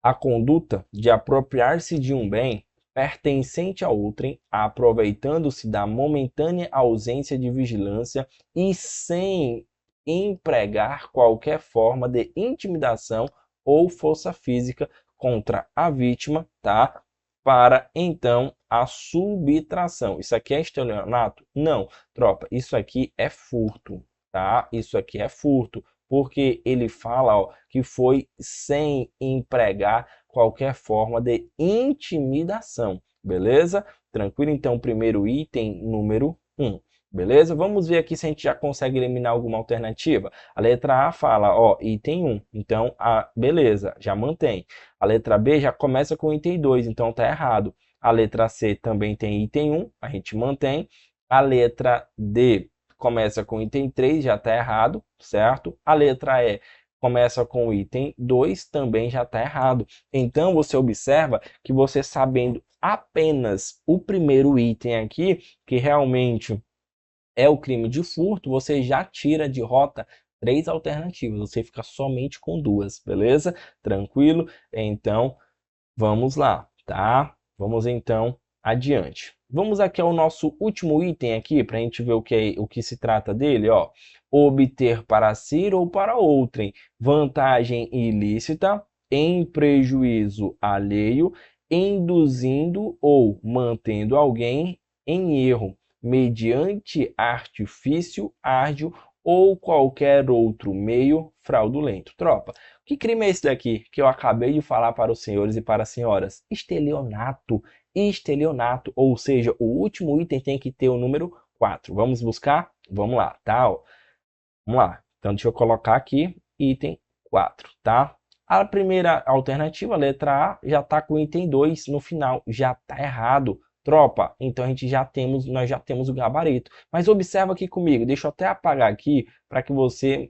[SPEAKER 10] a conduta de apropriar-se de um bem pertencente a outrem, aproveitando-se da momentânea ausência de vigilância e sem empregar qualquer forma de intimidação ou força física contra a vítima, tá? Para, então, a subtração. Isso aqui é estelionato? Não, tropa, isso aqui é furto, tá? Isso aqui é furto, porque ele fala, ó, que foi sem empregar qualquer forma de intimidação, beleza? Tranquilo? Então, primeiro item, número 1. Beleza? Vamos ver aqui se a gente já consegue eliminar alguma alternativa. A letra A fala, ó, item 1. Então, beleza, já mantém. A letra B já começa com item 2, então tá errado. A letra C também tem item 1, a gente mantém. A letra D começa com item 3, já tá errado, certo? A letra E começa com o item 2, também já está errado. Então, você observa que você sabendo apenas o primeiro item aqui, que realmente é o crime de furto, você já tira de rota 3 alternativas. Você fica somente com 2, beleza? Tranquilo? Então, vamos lá, tá? Vamos então adiante. Vamos aqui ao nosso último item aqui, para a gente ver o que se trata dele, ó. Obter para si ou para outrem vantagem ilícita, em prejuízo alheio, induzindo ou mantendo alguém em erro, mediante artifício árduo ou qualquer outro meio fraudulento. Tropa, que crime é esse daqui que eu acabei de falar para os senhores e para as senhoras? Estelionato. Estelionato, ou seja, o último item tem que ter o número 4. Vamos buscar? Vamos lá, tá? Ó. Vamos lá. Então, deixa eu colocar aqui item 4, tá? A primeira alternativa, a letra A, já está com o item 2 no final. Já está errado. Tropa, então nós já temos o gabarito. Mas observa aqui comigo, deixa eu até apagar aqui para que você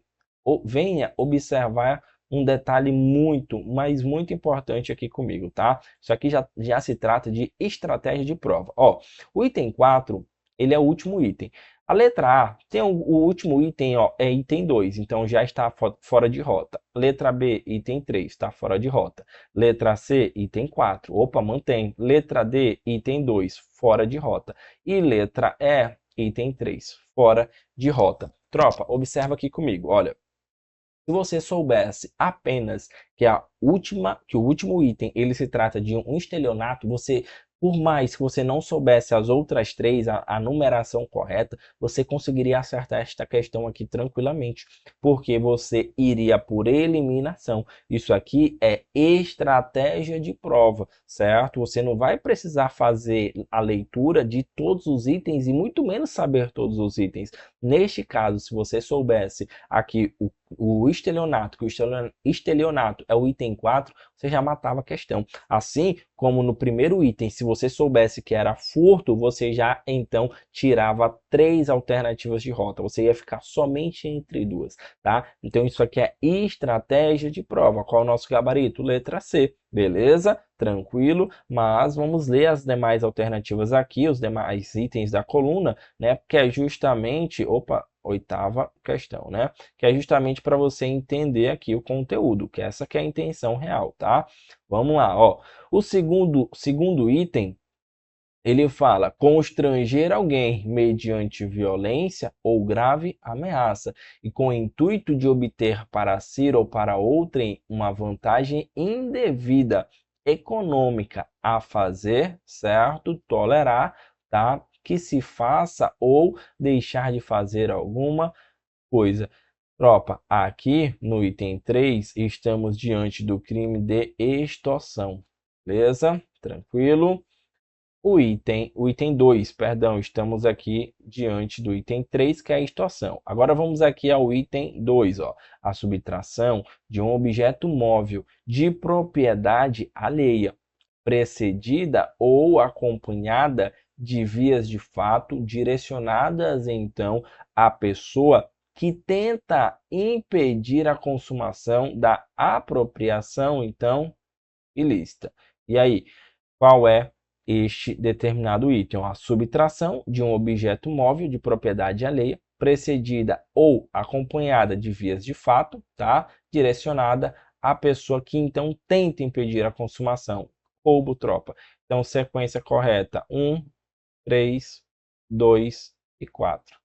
[SPEAKER 10] venha observar um detalhe muito, mas muito importante aqui comigo, tá? Isso aqui já se trata de estratégia de prova. Ó, o item 4, ele é o último item. A letra A tem o último item, ó, é item 2, então já está fora de rota. Letra B, item 3, está fora de rota. Letra C, item 4, opa, mantém. Letra D, item 2, fora de rota. E letra E, item 3, fora de rota. Tropa, observa aqui comigo, olha. Se você soubesse apenas que o último item ele se trata de um estelionato, por mais que você não soubesse as outras 3, a numeração correta, você conseguiria acertar esta questão aqui tranquilamente, porque você iria por eliminação. Isso aqui é estratégia de prova, certo? Você não vai precisar fazer a leitura de todos os itens e muito menos saber todos os itens. Neste caso, se você soubesse aqui o estelionato, que o estelionato é o item 4, você já matava a questão. Assim como no primeiro item, se você soubesse que era furto, você já então tirava 3 alternativas de rota. Você ia ficar somente entre 2, tá? Então isso aqui é estratégia de prova. Qual é o nosso gabarito? Letra C. Beleza? Tranquilo, mas vamos ler as demais alternativas aqui, os demais itens da coluna, né? Que é justamente, oitava questão, né? Que é justamente para você entender aqui o conteúdo, que essa que é a intenção real, tá? Vamos lá, ó. O segundo item, ele fala constranger alguém mediante violência ou grave ameaça e com o intuito de obter para si ou para outrem uma vantagem indevida econômica a fazer, certo? Tolerar, tá? Que se faça ou deixar de fazer alguma coisa. Tropa, aqui no item 3 estamos diante do crime de extorsão. Beleza? Tranquilo? O item 2, perdão, estamos aqui diante do item 3, que é a extorsão. Agora vamos aqui ao item 2, ó, a subtração de um objeto móvel de propriedade alheia, precedida ou acompanhada de vias de fato direcionadas, então, à pessoa que tenta impedir a consumação da apropriação, então, ilícita. E aí, qual é este determinado item? A subtração de um objeto móvel de propriedade alheia, precedida ou acompanhada de vias de fato, tá? Direcionada à pessoa que então tenta impedir a consumação. Roubo, tropa. Então, sequência correta: 1, 3, 2 e 4.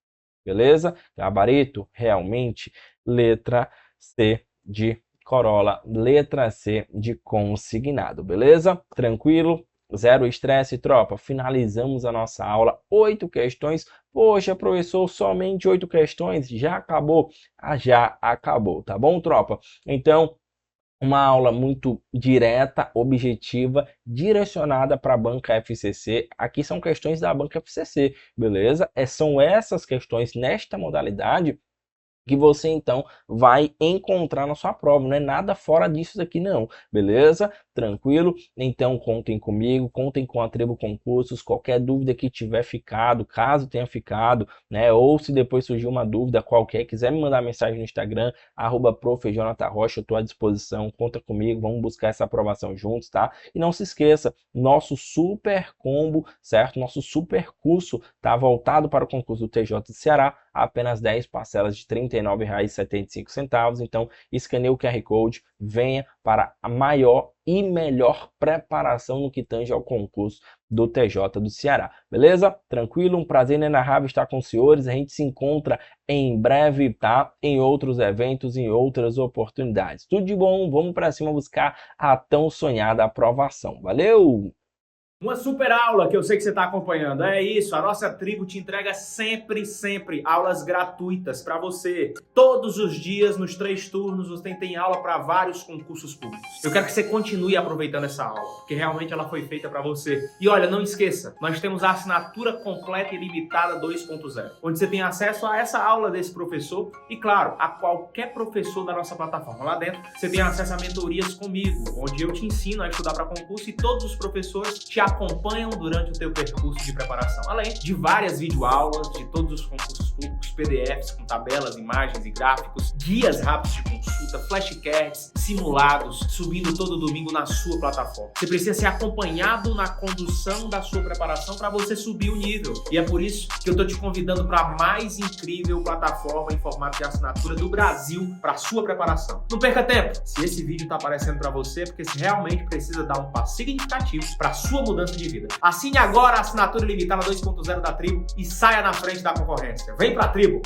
[SPEAKER 10] Beleza? Gabarito, realmente, letra C de Corolla, letra C de consignado. Beleza? Tranquilo? Zero estresse, tropa. Finalizamos a nossa aula. 8 questões. Poxa, professor, somente 8 questões? Já acabou? Já acabou, tá bom, tropa? Então, uma aula muito direta, objetiva, direcionada para a banca FCC. Aqui são questões da banca FCC, beleza? São essas questões nesta modalidade que você então vai encontrar na sua prova, não é nada fora disso aqui não, beleza? Tranquilo? Então contem comigo, contem com a Trevo Concursos, qualquer dúvida que tiver ficado, caso tenha ficado, né? Ou se depois surgir uma dúvida qualquer, quiser me mandar mensagem no Instagram, @prof.jonathanrocha, eu estou à disposição, conta comigo, vamos buscar essa aprovação juntos, tá? E não se esqueça, nosso super combo, certo? Nosso super curso tá voltado para o concurso do TJ de Ceará, apenas 10 parcelas de R$ 39,75. Então, escaneie o QR Code, venha para a maior e melhor preparação no que tange ao concurso do TJ do Ceará. Beleza? Tranquilo? Um prazer inenarrável estar com os senhores. A gente se encontra em breve, tá? Em outros eventos, em outras oportunidades. Tudo de bom, vamos para cima buscar a tão sonhada aprovação. Valeu!
[SPEAKER 9] Uma super aula que eu sei que você está acompanhando. É isso, a nossa tribo te entrega sempre aulas gratuitas para você. Todos os dias, nos 3 turnos, você tem aula para vários concursos públicos. Eu quero que você continue aproveitando essa aula, porque realmente ela foi feita para você. E olha, não esqueça, nós temos a assinatura completa e limitada 2.0, onde você tem acesso a essa aula desse professor e, claro, a qualquer professor da nossa plataforma. Lá dentro, você tem acesso a mentorias comigo, onde eu te ensino a estudar para concurso e todos os professores te acompanham durante o teu percurso de preparação, além de várias videoaulas de todos os concursos públicos, PDFs com tabelas, imagens e gráficos, guias rápidos de consulta, flashcards, simulados, subindo todo domingo na sua plataforma. Você precisa ser acompanhado na condução da sua preparação para você subir o nível. E é por isso que eu estou te convidando para a mais incrível plataforma em formato de assinatura do Brasil para a sua preparação. Não perca tempo! Se esse vídeo está aparecendo para você, é porque você realmente precisa dar um passo significativo para a sua mudança de vida. Assine agora a assinatura limitada 2.0 da Tribo e saia na frente da concorrência. Vem pra Tribo!